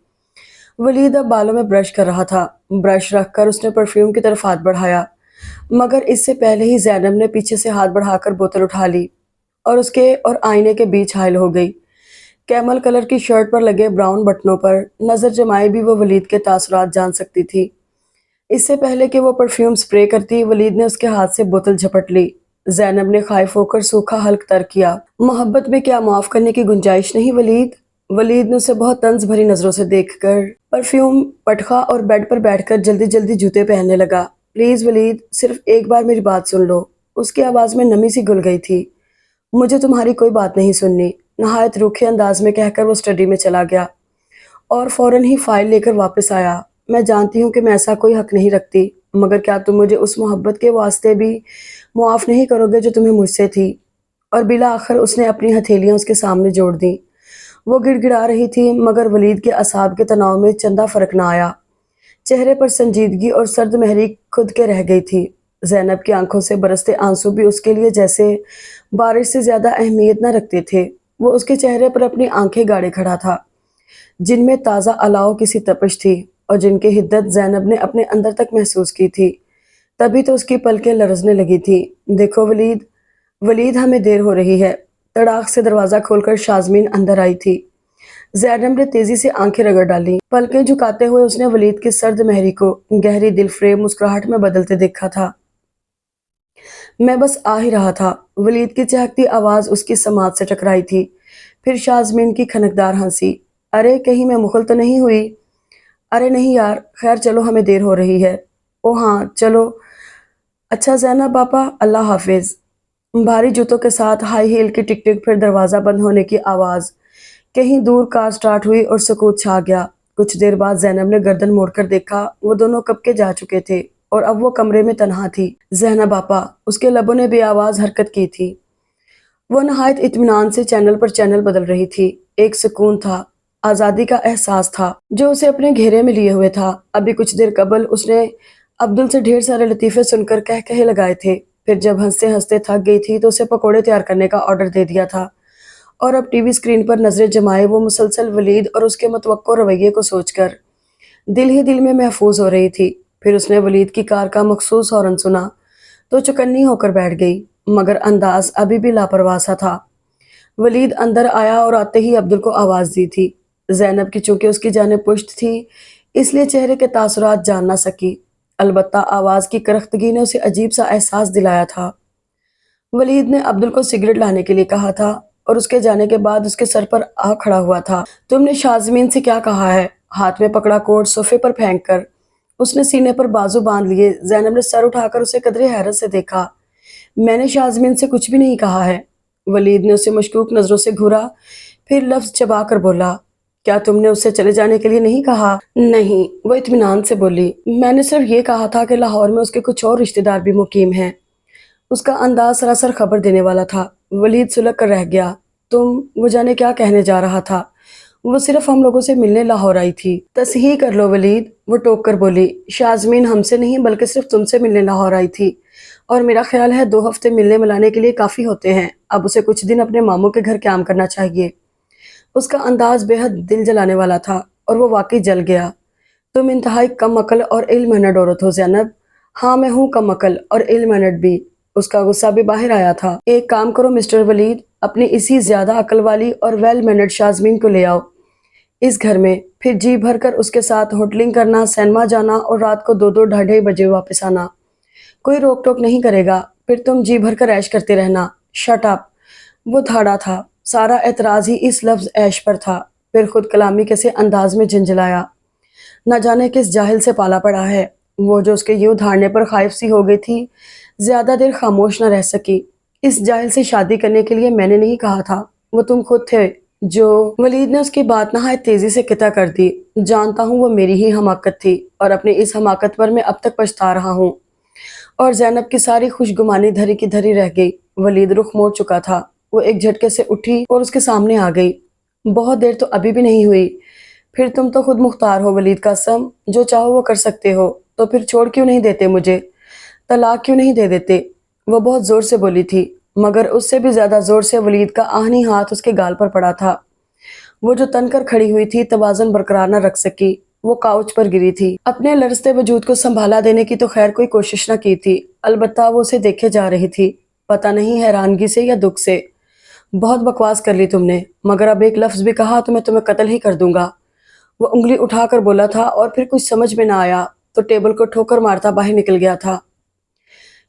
ولید اب بالوں میں برش کر رہا تھا۔ برش رکھ کر اس نے پرفیوم کی طرف ہاتھ بڑھایا، مگر اس سے پہلے ہی زینب نے پیچھے سے ہاتھ بڑھا کر بوتل اٹھا لی اور اس کے اور آئینے کے بیچ حائل ہو گئی۔ کیمل کلر کی شرٹ پر لگے براؤن بٹنوں پر نظر جمائے بھی وہ ولید کے تاثرات جان سکتی تھی۔ اس سے پہلے کہ وہ پرفیوم سپرے کرتی، ولید نے اس کے ہاتھ سے بوتل جھپٹ لی۔ زینب نے خائف ہو کر سوکھا حلق تر کیا۔ محبت میں کیا معاف کرنے کی گنجائش نہیں ولید؟ ولید نے اسے بہت طنز بھری نظروں سے دیکھ کر پرفیوم پٹخا اور بیڈ پر بیٹھ کر جلدی جلدی جوتے پہننے لگا۔ پلیز ولید، صرف ایک بار میری بات سن لو۔ اس کی آواز میں نمی سی گھل گئی تھی۔ مجھے تمہاری کوئی بات نہیں سننی، نہایت روکھے انداز میں کہہ کر وہ اسٹڈی میں چلا گیا اور فوراً ہی فائل لے کر واپس آیا۔ میں جانتی ہوں کہ میں ایسا کوئی حق نہیں رکھتی، مگر کیا تم مجھے اس محبت کے واسطے بھی معاف نہیں کرو گے جو تمہیں مجھ سے تھی؟ اور بالآخر اس نے اپنی ہتھیلیاں اس کے سامنے جوڑ دیں۔ وہ گڑ گڑا رہی تھی، مگر ولید کے اعصاب کے تناؤ میں چندہ فرق نہ آیا۔ چہرے پر سنجیدگی اور سرد مہری خود کے رہ گئی تھی۔ زینب کی آنکھوں سے برستے آنسو بھی اس کے لیے جیسے بارش سے زیادہ اہمیت نہ رکھتے تھے۔ وہ اس کے چہرے پر اپنی آنکھیں گاڑے کھڑا تھا، جن میں تازہ الاؤ کی سی تپش تھی، اور جن کی حدت زینب نے اپنے اندر تک محسوس کی تھی۔ تبھی تو اس کی پلکیں لرزنے لگی تھی۔ دیکھو ولید، ولید ہمیں دیر ہو رہی ہے۔ تڑاک سے دروازہ کھول کر شازمین اندر آئی تھی۔ زینب نے تیزی سے آنکھیں رگڑ ڈالیں۔ پلکیں جھکاتے ہوئے اس نے ولید کی سرد مہری کو گہری دل فریب مسکراہٹ میں بدلتے دیکھا تھا۔ میں بس آ ہی رہا تھا۔ ولید کی چہکتی آواز اس کی سماعت سے ٹکرائی تھی، پھر شازمین کی کھنکدار ہنسی۔ ارے کہیں میں مغل تو نہیں ہوئی؟ ارے نہیں یار، خیر چلو ہمیں دیر ہو رہی ہے۔ او ہاں چلو۔ اچھا زینب باپا، اللہ حافظ۔ بھاری جوتوں کے ساتھ ہائی ہیل کی ٹک ٹک، پھر دروازہ بند ہونے کی آواز۔ کہیں دور کار سٹارٹ ہوئی اور سکوت چھا گیا۔ کچھ دیر بعد زینب نے گردن موڑ کر دیکھا، وہ دونوں کب کے جا چکے تھے اور اب وہ کمرے میں تنہا تھی۔ زینب آپا، اس کے لبوں نے بے آواز حرکت کی تھی۔ وہ نہایت اطمینان سے چینل پر چینل بدل رہی تھی۔ ایک سکون تھا، آزادی کا احساس تھا جو اسے اپنے گھیرے میں لیے ہوئے تھا۔ ابھی کچھ دیر قبل اس نے عبدل سے ڈھیر سارے لطیفے سن کر کہے لگائے تھے، پھر جب ہنستے ہنستے تھک گئی تھی تو اسے پکوڑے تیار کرنے کا آرڈر دے دیا تھا، اور اب ٹی وی اسکرین پر نظریں جمائے وہ مسلسل ولید اور اس کے متوقع رویے کو سوچ کر دل ہی دل میں محفوظ ہو رہی تھی۔ پھر اس نے ولید کی کار کا مخصوص ہارن سنا تو چوکنی ہو کر بیٹھ گئی، مگر انداز ابھی بھی لاپرواہ سا تھا۔ ولید اندر آیا اور آتے ہی عبدل کو آواز دی تھی۔ زینب کی چونکہ اس کی جانب پشت تھی اس لیے چہرے کے تاثرات جان نہ سکی، البتہ آواز کی کرختگی نے اسے عجیب سا احساس دلایا تھا۔ ولید نے عبدل کو سگریٹ لانے کے لیے کہا تھا اور اس کے جانے کے بعد اس کے سر پر آ کھڑا ہوا تھا۔ تم نے شازمین سے کیا کہا ہے؟ ہاتھ میں پکڑا کوٹ صوفے پر پھینک کر اس نے سینے پر بازو باندھ لیے۔ زینب نے سر اٹھا کر اسے قدرے حیرت سے دیکھا۔ میں نے شازمین سے کچھ بھی نہیں کہا ہے۔ ولید نے اسے مشکوک نظروں سے گھورا، پھر لفظ چبا کر بولا، کیا تم نے اس سے چلے جانے کے لیے نہیں کہا؟ نہیں، وہ اطمینان سے بولی، میں نے صرف یہ کہا تھا کہ لاہور میں اس کے کچھ اور رشتہ دار بھی مقیم ہیں۔ اس کا انداز سراسر خبر دینے والا تھا۔ ولید سلگ کر رہ گیا۔ وہ جانے کیا کہنے جا رہا تھا۔ وہ صرف ہم لوگوں سے ملنے لاہور آئی تھی۔ تصحیح کر لو ولید، وہ ٹوک کر بولی، شازمین ہم سے نہیں بلکہ صرف تم سے ملنے لاہور آئی تھی، اور میرا خیال ہے 2 ہفتے ملنے ملانے کے لیے کافی ہوتے ہیں۔ اب اسے کچھ دن اپنے ماموں کے گھر قیام کرنا چاہیے۔ اس کا انداز بے حد دل جلانے والا تھا، اور وہ واقعی جل گیا۔ تم انتہائی کم عقل اور علم مینڈ عورت ہو زینب۔ ہاں میں ہوں کم عقل اور علم مینڈ بھی۔ اس کا غصہ بھی باہر آیا تھا۔ ایک کام کرو مسٹر ولید، اپنی اسی زیادہ عقل والی اور ویل مینڈ شازمین کو لے آؤ اس گھر میں، پھر جی بھر کر اس کے ساتھ ہوٹلنگ کرنا، سینما جانا اور رات کو 2 2 بجے واپس آنا۔ کوئی روک ٹوک نہیں کرے گا، پھر تم جی بھر کر عیش کرتے رہنا۔ شٹ اپ، وہ دھاڑا تھا۔ سارا اعتراض ہی اس لفظ عیش پر تھا۔ پھر خود کلامی کیسے انداز میں جھنجھلایا۔ نہ جانے کس جاہل سے پالا پڑا ہے۔ وہ جو اس کے یوں دھاڑنے پر خائف سی ہو گئی تھی، زیادہ دیر خاموش نہ رہ سکی۔ اس جاہل سے شادی کرنے کے لیے میں نے نہیں کہا تھا، وہ تم خود تھے جو… ولید نے اس کی بات نہایت تیزی سے قطع کر دی۔ جانتا ہوں وہ میری ہی حماقت تھی، اور اپنی اس حماقت پر میں اب تک پچھتا رہا ہوں۔ اور زینب کی ساری خوشگمانی دھری کی دھری رہ گئی۔ ولید رخ موڑ چکا تھا۔ وہ ایک جھٹکے سے اٹھی اور اس کے سامنے آ گئی۔ بہت دیر تو ابھی بھی نہیں ہوئی۔ پھر تم تو خود مختار ہو ولید قاسم، جو چاہو وہ کر سکتے ہو، تو پھر چھوڑ کیوں نہیں دیتے مجھے؟ طلاق کیوں نہیں دے دیتے؟ وہ بہت زور سے بولی تھی، مگر اس سے بھی زیادہ زور سے ولید کا آہنی ہاتھ اس کے گال پر پڑا تھا۔ وہ جو تن کر کھڑی ہوئی تھی توازن برقرار نہ رکھ سکی، وہ کاؤچ پر گری تھی۔ اپنے لرزتے وجود کو سنبھالا دینے کی تو خیر کوئی کوشش نہ کی تھی، البتہ وہ اسے دیکھے جا رہی تھی، پتہ نہیں حیرانگی سے یا دکھ سے۔ بہت بکواس کر لی تم نے، مگر اب ایک لفظ بھی کہا تو میں تمہیں قتل ہی کر دوں گا، وہ انگلی اٹھا کر بولا تھا، اور پھر کچھ سمجھ میں نہ آیا تو ٹیبل کو ٹھوکر مارتا باہر نکل گیا تھا۔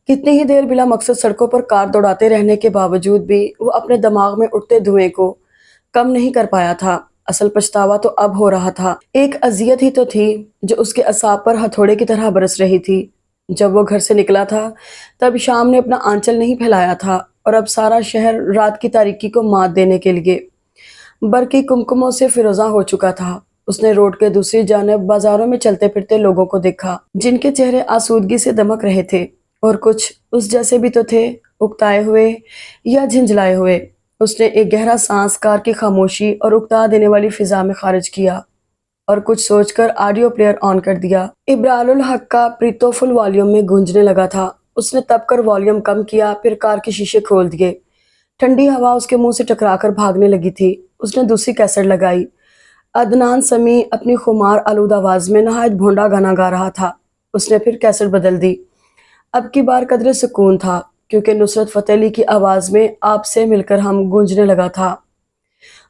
کتنی ہی دیر بلا مقصد سڑکوں پر کار دوڑاتے رہنے کے باوجود بھی وہ اپنے دماغ میں اٹھتے دھوئیں کو کم نہیں کر پایا تھا۔ اصل پچھتاوا تو اب ہو رہا تھا۔ ایک اذیت ہی تو تھی جو اس کے اعصاب پر ہتھوڑے کی طرح برس رہی تھی۔ جب وہ گھر سے نکلا تھا تب شام نے اپنا آنچل نہیں پھیلایا تھا، اور اب سارا شہر رات کی تاریکی کو مات دینے کے لیے برقی کمکموں سے فیروزہ ہو چکا تھا۔ اس نے روڈ کے دوسری جانب بازاروں میں چلتے پھرتے لوگوں کو دیکھا، جن کے چہرے آسودگی سے دمک رہے تھے، اور کچھ اس جیسے بھی تو تھے، اکتائے ہوئے یا جھنجھلائے ہوئے۔ اس نے ایک گہرا سانس کار کی خاموشی اور اکتا دینے والی فضا میں خارج کیا، اور کچھ سوچ کر آڈیو پلیئر آن کر دیا۔ ابرار الحق کا پریتو فل والیوم میں گونجنے لگا تھا۔ اس نے تب کر والیوم کم کیا، پھر کار کے شیشے کھول دیے۔ ٹھنڈی ہوا اس کے منہ سے ٹکرا کر بھاگنے لگی تھی۔ اس نے دوسری کیسٹ لگائی۔ عدنان سمیع اپنی خمار آلود آواز میں نہایت بھونڈا گانا گا رہا تھا۔ اس نے پھر کیسٹ بدل دی۔ اب کی بار قدرے سکون تھا، کیونکہ نصرت فتح علی کی آواز میں آپ سے مل کر ہم گونجنے لگا تھا۔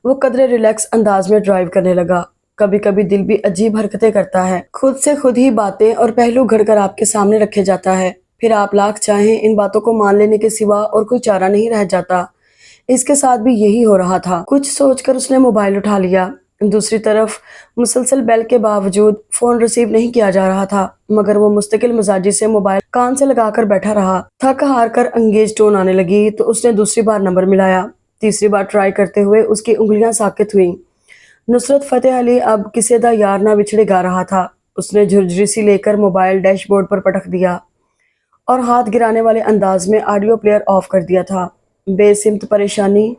وہ قدرے ریلیکس انداز میں ڈرائیو کرنے لگا۔ کبھی کبھی دل بھی عجیب حرکتیں کرتا ہے، خود سے خود ہی باتیں اور پہلو گھڑ کر آپ کے سامنے رکھے جاتا ہے، پھر آپ لاکھ چاہیں ان باتوں کو مان لینے کے سوا اور کوئی چارہ نہیں رہ جاتا۔ اس کے ساتھ بھی یہی ہو رہا تھا۔ کچھ سوچ کر اس نے موبائل اٹھا لیا۔ دوسری طرف مسلسل بیل کے باوجود فون ریسیو نہیں کیا جا رہا تھا، مگر وہ مستقل مزاجی سے موبائل کان سے لگا کر بیٹھا رہا۔ تھک ہار کر انگیج ٹون آنے لگی تو اس نے دوسری بار نمبر ملایا۔ تیسری بار ٹرائی کرتے ہوئے اس کی انگلیاں ساکت ہوئیں۔ نصرت فتح علی اب کسے دا یار نہ بچھڑے گا رہا تھا۔ اس نے جھرجھری سی لے کر موبائل ڈیش بورڈ پر پٹک دیا اور ہاتھ گرانے والے انداز میں آڈیو پلیئر آف کر دیا تھا۔ بے سمت پریشانی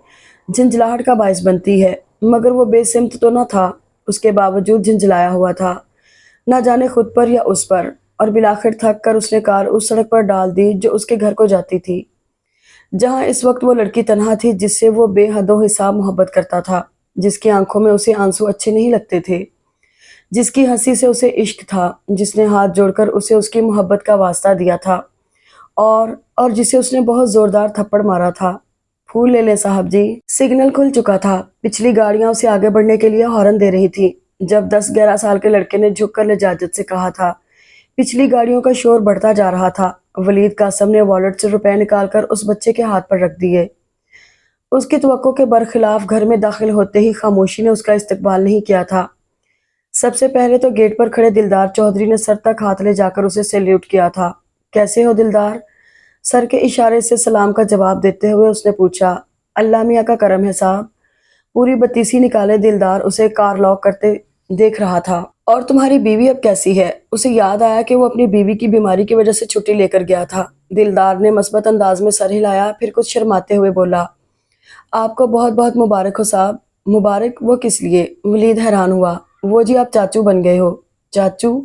جھنجھلاہٹ کا باعث بنتی ہے، مگر وہ بے سمت تو نہ تھا، اس کے باوجود جھنجھلایا ہوا تھا، نہ جانے خود پر یا اس پر، اور بالآخر تھک کر اس نے کار اس سڑک پر ڈال دی جو اس کے گھر کو جاتی تھی، جہاں اس وقت وہ لڑکی تنہا تھی جس سے وہ بے حد و حساب محبت کرتا تھا، جس کی آنکھوں میں اسے آنسو اچھے نہیں لگتے تھے، جس کی ہنسی سے اسے عشق تھا، جس نے ہاتھ جوڑ کر اسے اس کی محبت کا واسطہ دیا تھا، اور جسے اس نے بہت زوردار تھپڑ مارا تھا۔ پھول لے لیں صاحب جی۔ سگنل کھل چکا تھا۔ پچھلی گاڑیاں اسے آگے بڑھنے کے لیے ہارن دے رہی تھی جب 10-11 سال کے لڑکے نے جھک کر لجاجت سے کہا تھا۔ پچھلی گاڑیوں کا شور بڑھتا جا رہا تھا۔ ولید قاسم نے والیٹ سے روپے نکال کر اس بچے کے ہاتھ پر رکھ دیے۔ اس کی توقع کے برخلاف گھر میں داخل ہوتے ہی خاموشی نے اس کا استقبال نہیں کیا تھا۔ سب سے پہلے تو گیٹ پر کھڑے دلدار چودھری نے سر تک ہاتھ لے جا کر اسے سیلیوٹ کیا تھا۔ کیسے ہو دلدار؟ سر کے اشارے سے سلام کا جواب دیتے ہوئے اس نے پوچھا۔ اللہ میاں کا کرم ہے صاحب۔ پوری بتیسی نکالے دلدار اسے کار لاک کرتے دیکھ رہا تھا۔ اور تمہاری بیوی اب کیسی ہے؟ اسے یاد آیا کہ وہ اپنی بیوی کی بیماری کی وجہ سے چھٹی لے کر گیا تھا۔ دلدار نے مثبت انداز میں سر ہلایا، پھر کچھ شرماتے ہوئے بولا، آپ کو بہت بہت مبارک ہو صاحب۔ مبارک وہ کس لیے؟ ولید حیران ہوا۔ وہ جی آپ چاچو بن گئے ہو۔ چاچو؟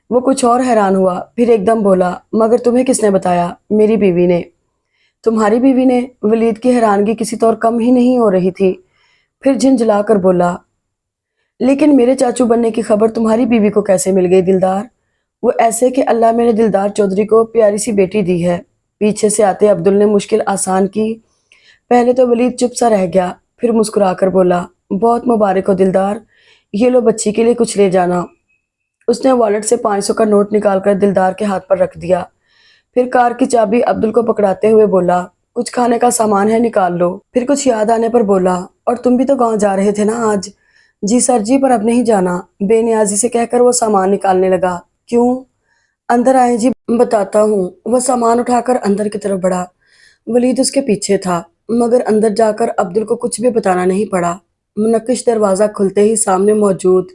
وہ کچھ اور حیران ہوا، پھر ایک دم بولا، مگر تمہیں کس نے بتایا؟ میری بیوی نے۔ تمہاری بیوی نے؟ ولید کی حیرانگی کسی طور کم ہی نہیں ہو رہی تھی، پھر جھنجھلا کر بولا، لیکن میرے چاچو بننے کی خبر تمہاری بیوی کو کیسے مل گئی دلدار؟ وہ ایسے کہ اللہ میں نے دلدار چودھری کو پیاری سی بیٹی دی ہے۔ پیچھے سے آتے عبدل نے مشکل آسان کی۔ پہلے تو ولید چپ سا رہ گیا، پھر مسکرا کر بولا، بہت مبارک ہو دلدار، یہ لو بچی کے لیے کچھ لے جانا۔ اس نے والیٹ سے 500 کا نوٹ نکال کر دلدار کے ہاتھ پر رکھ دیا، پھر کار کی چابی عبدل کو پکڑاتے ہوئے بولا، کچھ کھانے کا سامان ہے نکال لو۔ پھر کچھ یاد آنے پر بولا، اور تم بھی تو گاؤں جا رہے تھے نا آج؟ جی سر جی، پر اب نہیں جانا، بے نیازی سے کہہ کر وہ سامان نکالنے لگا۔ کیوں؟ اندر آئیں جی بتاتا ہوں۔ وہ سامان اٹھا کر اندر کی طرف بڑھا۔ ولید اس کے پیچھے تھا، مگر اندر جا کر عبدل کو کچھ بھی بتانا نہیں پڑا۔ منقش دروازہ کھلتے ہی سامنے موجود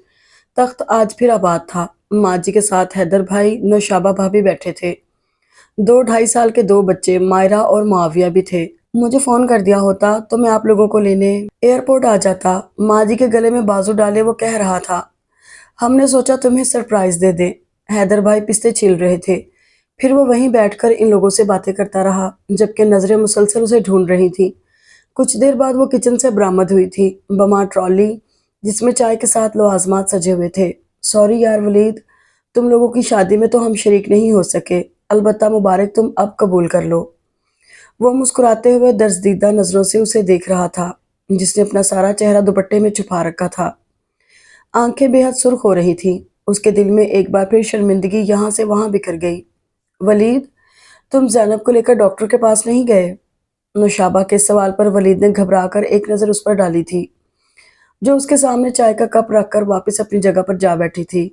تخت آج پھر آباد تھا۔ ماں جی کے ساتھ حیدر بھائی، نوشابہ بھابھی بیٹھے تھے۔ 2-2.5 سال کے 2 بچے مائرہ اور معاویہ بھی تھے۔ مجھے فون کر دیا ہوتا تو میں آپ لوگوں کو لینے ایئرپورٹ آ جاتا۔ ماں جی کے گلے میں بازو ڈالے وہ کہہ رہا تھا، ہم نے سوچا تمہیں سرپرائز دے دیں۔ حیدر بھائی پستے چھیل رہے تھے۔ پھر وہ وہیں بیٹھ کر ان لوگوں سے باتیں کرتا رہا، جبکہ نظریں مسلسل اسے ڈھونڈ رہی تھیں۔ کچھ دیر بعد وہ کچن سے برآمد ہوئی تھی، بما ٹرالی جس میں چائے کے ساتھ لوازمات سجے ہوئے تھے۔ سوری یار ولید، تم لوگوں کی شادی میں تو ہم شریک نہیں ہو سکے، البتہ مبارک تم اب قبول کر لو۔ وہ مسکراتے ہوئے درزدیدہ نظروں سے اسے دیکھ رہا تھا، جس نے اپنا سارا چہرہ دوپٹے میں چھپا رکھا تھا۔ آنکھیں بے حد سرخ ہو رہی تھیں۔ اس کے دل میں ایک بار پھر شرمندگی یہاں سے وہاں بکھر گئی۔ ولید، تم زینب کو لے کر ڈاکٹر کے پاس نہیں گئے؟ نوشابہ کے سوال پر ولید نے گھبرا کر ایک نظر اس پر ڈالی تھی، جو اس کے سامنے چائے کا کپ رکھ کر واپس اپنی جگہ پر جا بیٹھی تھی۔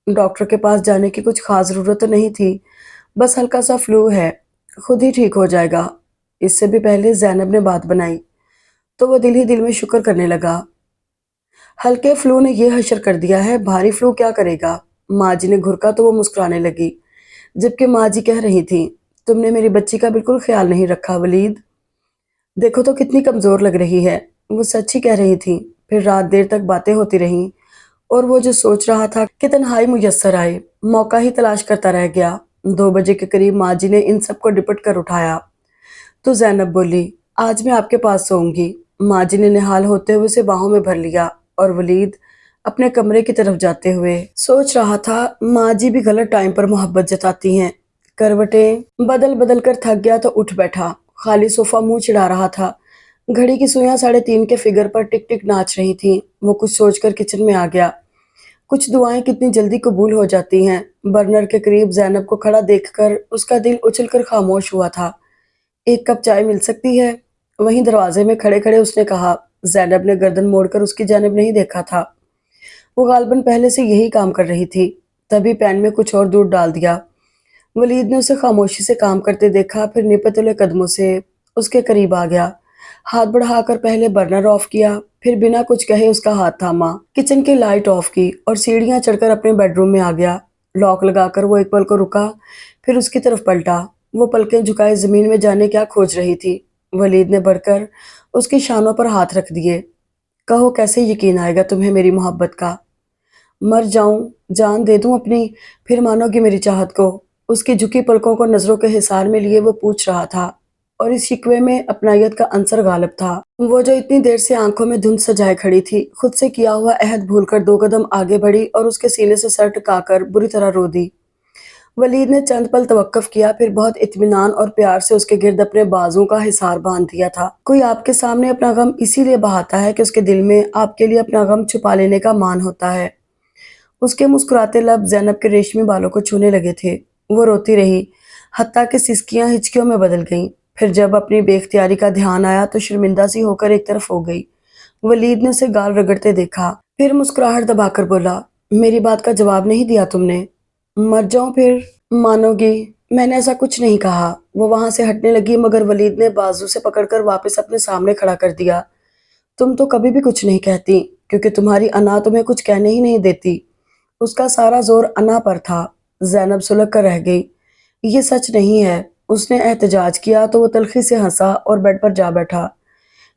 ڈاکٹر کے پاس جانے کی کچھ خاص ضرورت تو نہیں تھی، بس ہلکا سا فلو ہے، خود ہی ٹھیک ہو جائے گا۔ اس سے بھی پہلے زینب نے بات بنائی تو وہ دل ہی دل میں شکر کرنے لگا۔ ہلکے فلو نے یہ حشر کر دیا ہے، بھاری فلو کیا کرے گا؟ ماں جی نے گھرکا تو وہ مسکرانے لگی، جبکہ ماں جی کہہ رہی تھی، تم نے میری بچی کا بالکل خیال نہیں رکھا ولید، دیکھو تو کتنی کمزور لگ رہی ہے۔ وہ سچ ہی کہہ رہی تھی۔ پھر رات دیر تک باتیں ہوتی رہیں، اور وہ جو سوچ رہا تھا کہ تنہائی میسر آئے، موقع ہی تلاش کرتا رہ گیا۔ 2 بجے کے قریب ماں جی نے ان سب کو ڈپٹ کر اٹھایا تو زینب بولی، آج میں آپ کے پاس سوؤں گی۔ ماں جی نے نہال ہوتے ہوئے اسے باہوں میں بھر لیا، اور ولید اپنے کمرے کی طرف جاتے ہوئے سوچ رہا تھا، ماں جی بھی غلط ٹائم پر محبت جتاتی ہیں۔ کروٹیں بدل بدل کر تھک گیا تو اٹھ بیٹھا۔ خالی صوفہ منہ چڑھا رہا تھا۔ گھڑی کی سوئیاں 3:30 کے فگر پر ٹک ٹک ناچ رہی تھیں۔ وہ کچھ سوچ کر کچن میں آ گیا۔ کچھ دعائیں کتنی جلدی قبول ہو جاتی ہیں۔ برنر کے قریب زینب کو کھڑا دیکھ کر اس کا دل اچھل کر خاموش ہوا تھا۔ ایک کپ چائے مل سکتی ہے؟ وہیں دروازے میں کھڑے کھڑے اس نے کہا۔ زینب نے گردن موڑ کر اس کی جانب نہیں دیکھا تھا۔ وہ غالباً پہلے سے یہی کام کر رہی تھی، تبھی پین میں کچھ اور دودھ ڈال دیا۔ ولید نے اسے خاموشی سے کام کرتے دیکھا، پھر نپے تلے قدموں سے اس کے قریب آ گیا۔ ہاتھ بڑھا کر پہلے برنر آف کیا، پھر بنا کچھ کہے اس کا ہاتھ تھاما، کچن کی لائٹ آف کی اور سیڑھیاں چڑھ کر اپنے بیڈ روم میں آ گیا۔ لاک لگا کر وہ ایک پل کو رکا، پھر اس کی طرف پلٹا۔ وہ پلکیں جھکائے زمین میں جانے کیا کھوج رہی تھی۔ ولید نے بڑھ کر اس کی شانوں پر ہاتھ رکھ دیے۔ کہو کیسے یقین آئے گا تمہیں میری محبت کا؟ مر جاؤں، جان دے دوں اپنی، پھر مانو گی میری چاہت کو؟ اس کی جھکی پلکوں کو نظروں کے حصار میں لیے وہ پوچھ رہا تھا، اور اس شکوے میں اپنائیت کا عنصر غالب تھا۔ وہ جو اتنی دیر سے آنکھوں میں دھند سجائے کھڑی تھی، خود سے کیا ہوا عہد بھول کر 2 قدم آگے بڑھی اور اس کے سینے سے سر ٹکا کر بری طرح رو دی۔ ولید نے چند پل توقف کیا، پھر بہت اطمینان اور پیار سے اس کے گرد اپنے بازوؤں کا حصار باندھ دیا تھا۔ کوئی آپ کے سامنے اپنا غم اسی لیے بہاتا ہے کہ اس کے دل میں آپ کے لیے اپنا غم چھپا لینے کا مان ہوتا ہے۔ اس کے مسکراتے لب زینب کے ریشمی بالوں کو چھونے لگے تھے۔ وہ روتی رہی، حتیٰ کہ سسکیاں ہچکیوں میں بدل گئیں۔ پھر جب اپنی بے اختیاری کا دھیان آیا تو شرمندہ سی ہو کر ایک طرف ہو گئی۔ ولید نے اسے گال رگڑتے دیکھا، پھر مسکراہٹ دبا کر بولا، میری بات کا جواب نہیں دیا تم نے؟ مر جاؤں پھر مانو گی؟ میں نے ایسا کچھ نہیں کہا۔ وہ وہاں سے ہٹنے لگی مگر ولید نے بازو سے پکڑ کر واپس اپنے سامنے کھڑا کر دیا۔ تم تو کبھی بھی کچھ نہیں کہتی، کیونکہ تمہاری انا تمہیں کچھ کہنے ہی نہیں دیتی۔ اس کا سارا زور انا پر تھا۔ زینب سلگ کر رہ گئی۔ یہ سچ نہیں ہے۔ اس نے احتجاج کیا تو وہ تلخی سے ہنسا اور بیڈ پر جا بیٹھا۔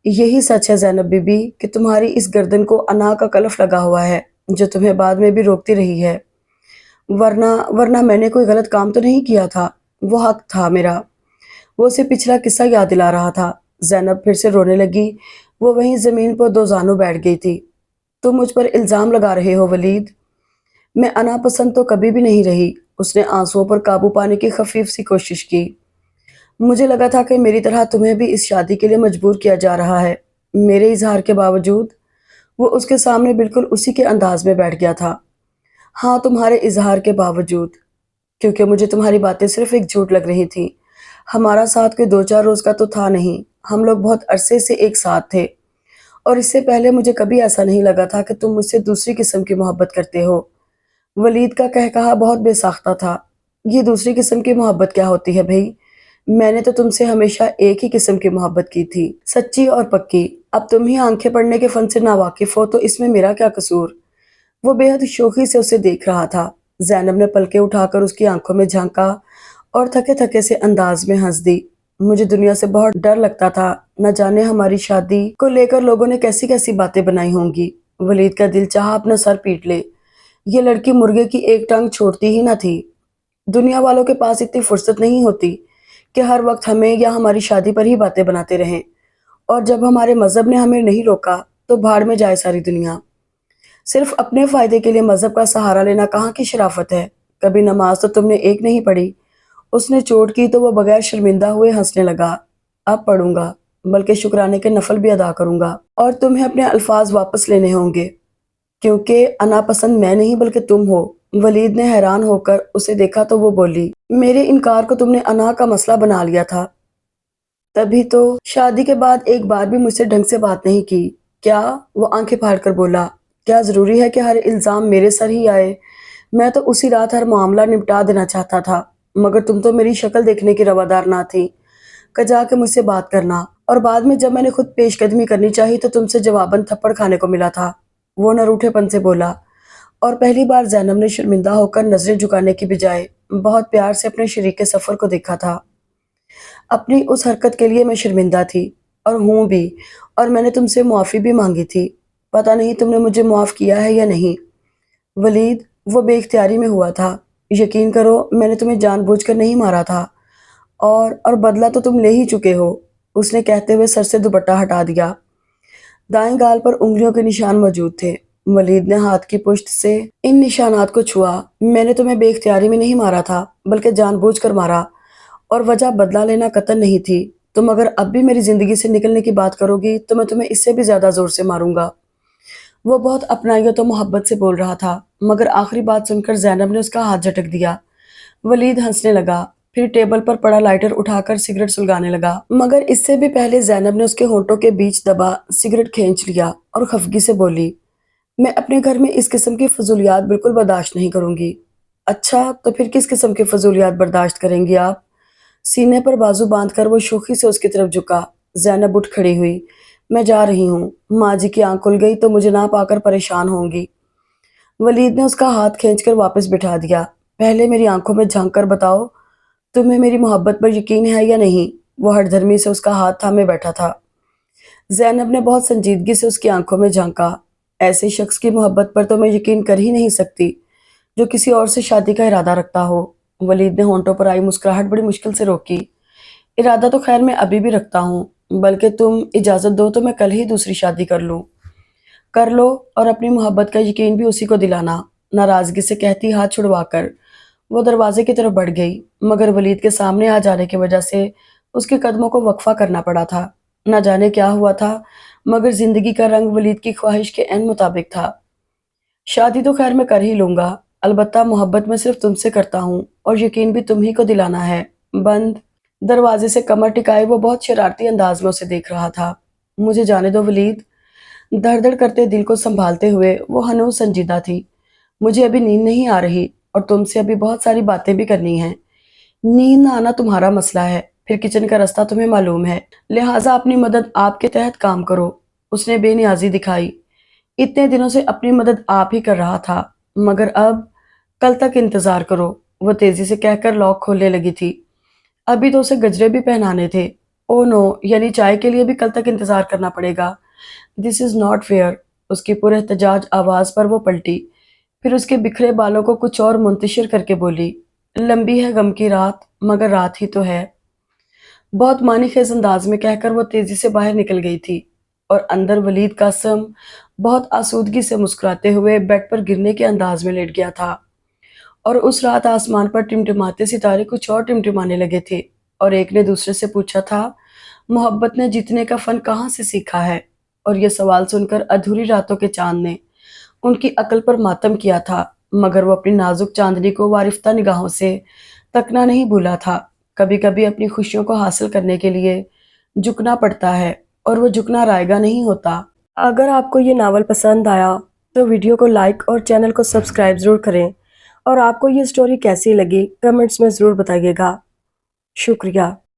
یہی سچ ہے زینب بی بی کہ تمہاری اس گردن کو انا کا کلف لگا ہوا ہے، جو تمہیں بعد میں بھی روکتی رہی ہے۔ ورنہ میں نے کوئی غلط کام تو نہیں کیا تھا، وہ حق تھا میرا۔ وہ اسے پچھلا قصہ یاد دلا رہا تھا۔ زینب پھر سے رونے لگی۔ وہ وہیں زمین پر دو زانوں بیٹھ گئی تھی۔ تم مجھ پر الزام لگا رہے ہو ولید؟ میں انا پسند تو کبھی بھی نہیں رہی۔ اس نے آنسوؤں پر قابو پانے کی خفیف سی کوشش کی۔ مجھے لگا تھا کہ میری طرح تمہیں بھی اس شادی کے لیے مجبور کیا جا رہا ہے، میرے اظہار کے باوجود۔ وہ اس کے سامنے بالکل اسی کے انداز میں بیٹھ گیا تھا۔ ہاں، تمہارے اظہار کے باوجود، کیونکہ مجھے تمہاری باتیں صرف ایک جھوٹ لگ رہی تھیں۔ ہمارا ساتھ کوئی 2-4 روز کا تو تھا نہیں، ہم لوگ بہت عرصے سے ایک ساتھ تھے، اور اس سے پہلے مجھے کبھی ایسا نہیں لگا تھا کہ تم مجھ سے دوسری قسم کی محبت کرتے ہو۔ ولید کا کہا بہت بے ساختہ تھا۔ یہ دوسری قسم کی محبت کیا ہوتی ہے بھئی؟ میں نے تو تم سے ہمیشہ ایک ہی قسم کی محبت کی تھی، سچی اور پکی۔ اب تم ہی آنکھیں پڑھنے کے فن سے ناواقف ہو تو اس میں میرا کیا قصور؟ وہ بے حد شوخی سے اسے دیکھ رہا تھا۔ زینب نے پلکیں اٹھا کر اس کی آنکھوں میں جھانکا اور تھکے تھکے سے انداز میں ہنس دی۔ مجھے دنیا سے بہت ڈر لگتا تھا، نہ جانے ہماری شادی کو لے کر لوگوں نے کیسی کیسی باتیں بنائی ہوں گی۔ ولید کا دل چاہا اپنا سر پیٹ لے۔ یہ لڑکی مرغے کی ایک ٹانگ چھوڑتی ہی نہ تھی۔ دنیا والوں کے پاس اتنی فرصت نہیں ہوتی کہ ہر وقت ہمیں یا ہماری شادی پر ہی باتیں بناتے رہیں، اور جب ہمارے مذہب نے ہمیں نہیں روکا تو بھاڑ میں جائے ساری دنیا۔ صرف اپنے فائدے کے لیے مذہب کا سہارا لینا کہاں کی شرافت ہے؟ کبھی نماز تو تم نے ایک نہیں پڑھی۔ اس نے چوٹ کی تو وہ بغیر شرمندہ ہوئے ہنسنے لگا۔ اب پڑھوں گا، بلکہ شکرانے کے نفل بھی ادا کروں گا، اور تمہیں اپنے الفاظ واپس لینے ہوں گے، کیونکہ انا پسند میں نہیں بلکہ تم ہو۔ ولید نے حیران ہو کر اسے دیکھا تو وہ بولی، میرے انکار کو تم نے انا کا مسئلہ بنا لیا تھا، تبھی تو شادی کے بعد ایک بار بھی مجھ سے ڈھنگ سے بات نہیں کی۔ کیا؟ وہ آنکھیں پھاڑ کر بولا، کیا ضروری ہے کہ ہر الزام میرے سر ہی آئے؟ میں تو اسی رات ہر معاملہ نپٹا دینا چاہتا تھا، مگر تم تو میری شکل دیکھنے کی روادار نہ تھی، کجا کے مجھ سے بات کرنا، اور بعد میں جب میں نے خود پیش قدمی کرنی چاہی تو تم سے جواباً تھپڑ کھانے کو ملا تھا۔ وہ نہ روٹھے پن سے بولا، اور پہلی بار زینب نے شرمندہ ہو کر نظریں جھکانے کی بجائے بہت پیار سے اپنے شریک سفر کو دیکھا تھا۔ اپنی اس حرکت کے لیے میں شرمندہ تھی، اور ہوں بھی، اور میں نے تم سے معافی بھی مانگی تھی۔ پتہ نہیں تم نے مجھے معاف کیا ہے یا نہیں۔ ولید، وہ بے اختیاری میں ہوا تھا، یقین کرو میں نے تمہیں جان بوجھ کر نہیں مارا تھا، اور بدلہ تو تم لے ہی چکے ہو۔ اس نے کہتے ہوئے سر سے دوپٹہ ہٹا دیا۔ دائیں گال پر انگلیوں کے نشان موجود تھے۔ ولید نے ہاتھ کی پشت سے ان نشانات کو چھوا۔ میں نے تمہیں بے اختیاری میں نہیں مارا تھا، بلکہ جان بوجھ کر مارا، اور وجہ بدلہ لینا قطعاً نہیں تھی۔ تم اگر اب بھی میری زندگی سے نکلنے کی بات کرو گی تو میں تمہیں اس سے بھی زیادہ زور سے ماروں گا۔ وہ بہت اپنائیت و محبت سے بول رہا تھا، مگر آخری بات سن کر زینب نے اس کا ہاتھ جھٹک دیا۔ ولید ہنسنے لگا، پھر ٹیبل پر پڑا لائٹر اٹھا کر سگریٹ سلگانے لگا، مگر اس سے بھی پہلے زینب نے اس کے ہونٹوں کے بیچ دبا سگریٹ کھینچ لیا اور خفگی سے بولی، میں اپنے گھر میں اس قسم کی فضولیات بالکل برداشت نہیں کروں گی۔ اچھا، تو پھر کس قسم کی فضولیات برداشت کریں گی آپ؟ سینے پر بازو باندھ کر وہ شوخی سے اس کی طرف جھکا۔ زینب اٹھ کھڑی ہوئی۔ میں جا رہی ہوں، ماں جی کی آنکھ کھل گئی تو مجھے نہ پا کر پریشان ہوں گی۔ ولید نے اس کا ہاتھ کھینچ کر واپس بٹھا دیا۔ پہلے میری آنکھوں میں جھانک کر بتاؤ، تمہیں میری محبت پر یقین ہے یا نہیں؟ وہ ہٹ دھرمی سے اس کا ہاتھ تھامے بیٹھا تھا۔ زینب نے بہت سنجیدگی سے اس کی آنکھوں میں جھانکا۔ ایسے شخص کی محبت پر تو میں یقین کر ہی نہیں سکتی جو کسی اور سے شادی کا ارادہ رکھتا ہو۔ ولید نے ہونٹوں پر آئی مسکراہٹ بڑی مشکل سے روکی۔ ارادہ تو خیر میں ابھی بھی رکھتا ہوں، بلکہ تم اجازت دو تو میں کل ہی دوسری شادی کر لوں۔ کر لو، اور اپنی محبت کا یقین بھی اسی کو دلانا، ناراضگی سے کہتی ہاتھ چھڑوا کر وہ دروازے کی طرف بڑھ گئی، مگر ولید کے سامنے آ جانے کی وجہ سے اس کے قدموں کو وقفہ کرنا پڑا تھا۔ نہ جانے کیا ہوا تھا، مگر زندگی کا رنگ ولید کی خواہش کے عین مطابق تھا۔ شادی تو خیر میں کر ہی لوں گا، البتہ محبت میں صرف تم سے کرتا ہوں اور یقین بھی تم ہی کو دلانا ہے۔ بند۔ دروازے سے کمر ٹکائے وہ بہت شرارتی انداز میں اسے دیکھ رہا تھا۔ مجھے جانے دو ولید۔ دھڑ دھڑ کرتے دل کو سنبھالتے ہوئے وہ ہنوز سنجیدہ تھی۔ مجھے ابھی نیند نہیں آ رہی اور تم سے ابھی بہت ساری باتیں بھی کرنی ہیں۔ نیند نہ آنا تمہارا مسئلہ ہے، پھر کچن کا رستہ تمہیں معلوم ہے، لہٰذا اپنی مدد آپ کے تحت کام کرو۔ اس نے بے نیازی دکھائی۔ اتنے دنوں سے اپنی مدد آپ ہی کر رہا تھا، مگر اب کل تک انتظار کرو، وہ تیزی سے کہہ کر لاک کھولنے لگی تھی۔ ابھی تو اسے گجرے بھی پہنانے تھے۔ او نو، یعنی چائے کے لیے بھی کل تک انتظار کرنا پڑے گا۔ دس از ناٹ فیئر۔ اس کی پر احتجاج آواز پر وہ پلٹی، پھر اس کے بکھرے بالوں کو کچھ اور منتشر کر کے بولی، لمبی ہے غم کی رات، مگر رات ہی تو ہے۔ بہت معنی خیز انداز میں کہہ کر وہ تیزی سے باہر نکل گئی تھی، اور اندر ولید قاسم بہت آسودگی سے مسکراتے ہوئے بیڈ پر گرنے کے انداز میں لیٹ گیا تھا۔ اور اس رات آسمان پر ٹمٹماتے ستارے کچھ اور ٹمٹمانے لگے تھے، اور ایک نے دوسرے سے پوچھا تھا، محبت نے جیتنے کا فن کہاں سے سیکھا ہے؟ اور یہ سوال سن کر ادھوری راتوں کے چاند نے ان کی عقل پر ماتم کیا تھا، مگر وہ اپنی نازک چاندنی کو وارفتہ نگاہوں سے تکنا نہیں بھولا تھا۔ کبھی کبھی اپنی خوشیوں کو حاصل کرنے کے لیے جھکنا پڑتا ہے، اور وہ جھکنا رائیگاں نہیں ہوتا۔ اگر آپ کو یہ ناول پسند آیا تو ویڈیو کو لائک اور چینل کو سبسکرائب ضرور کریں، اور آپ کو یہ سٹوری کیسی لگی کمنٹس میں ضرور بتائیے گا۔ شکریہ۔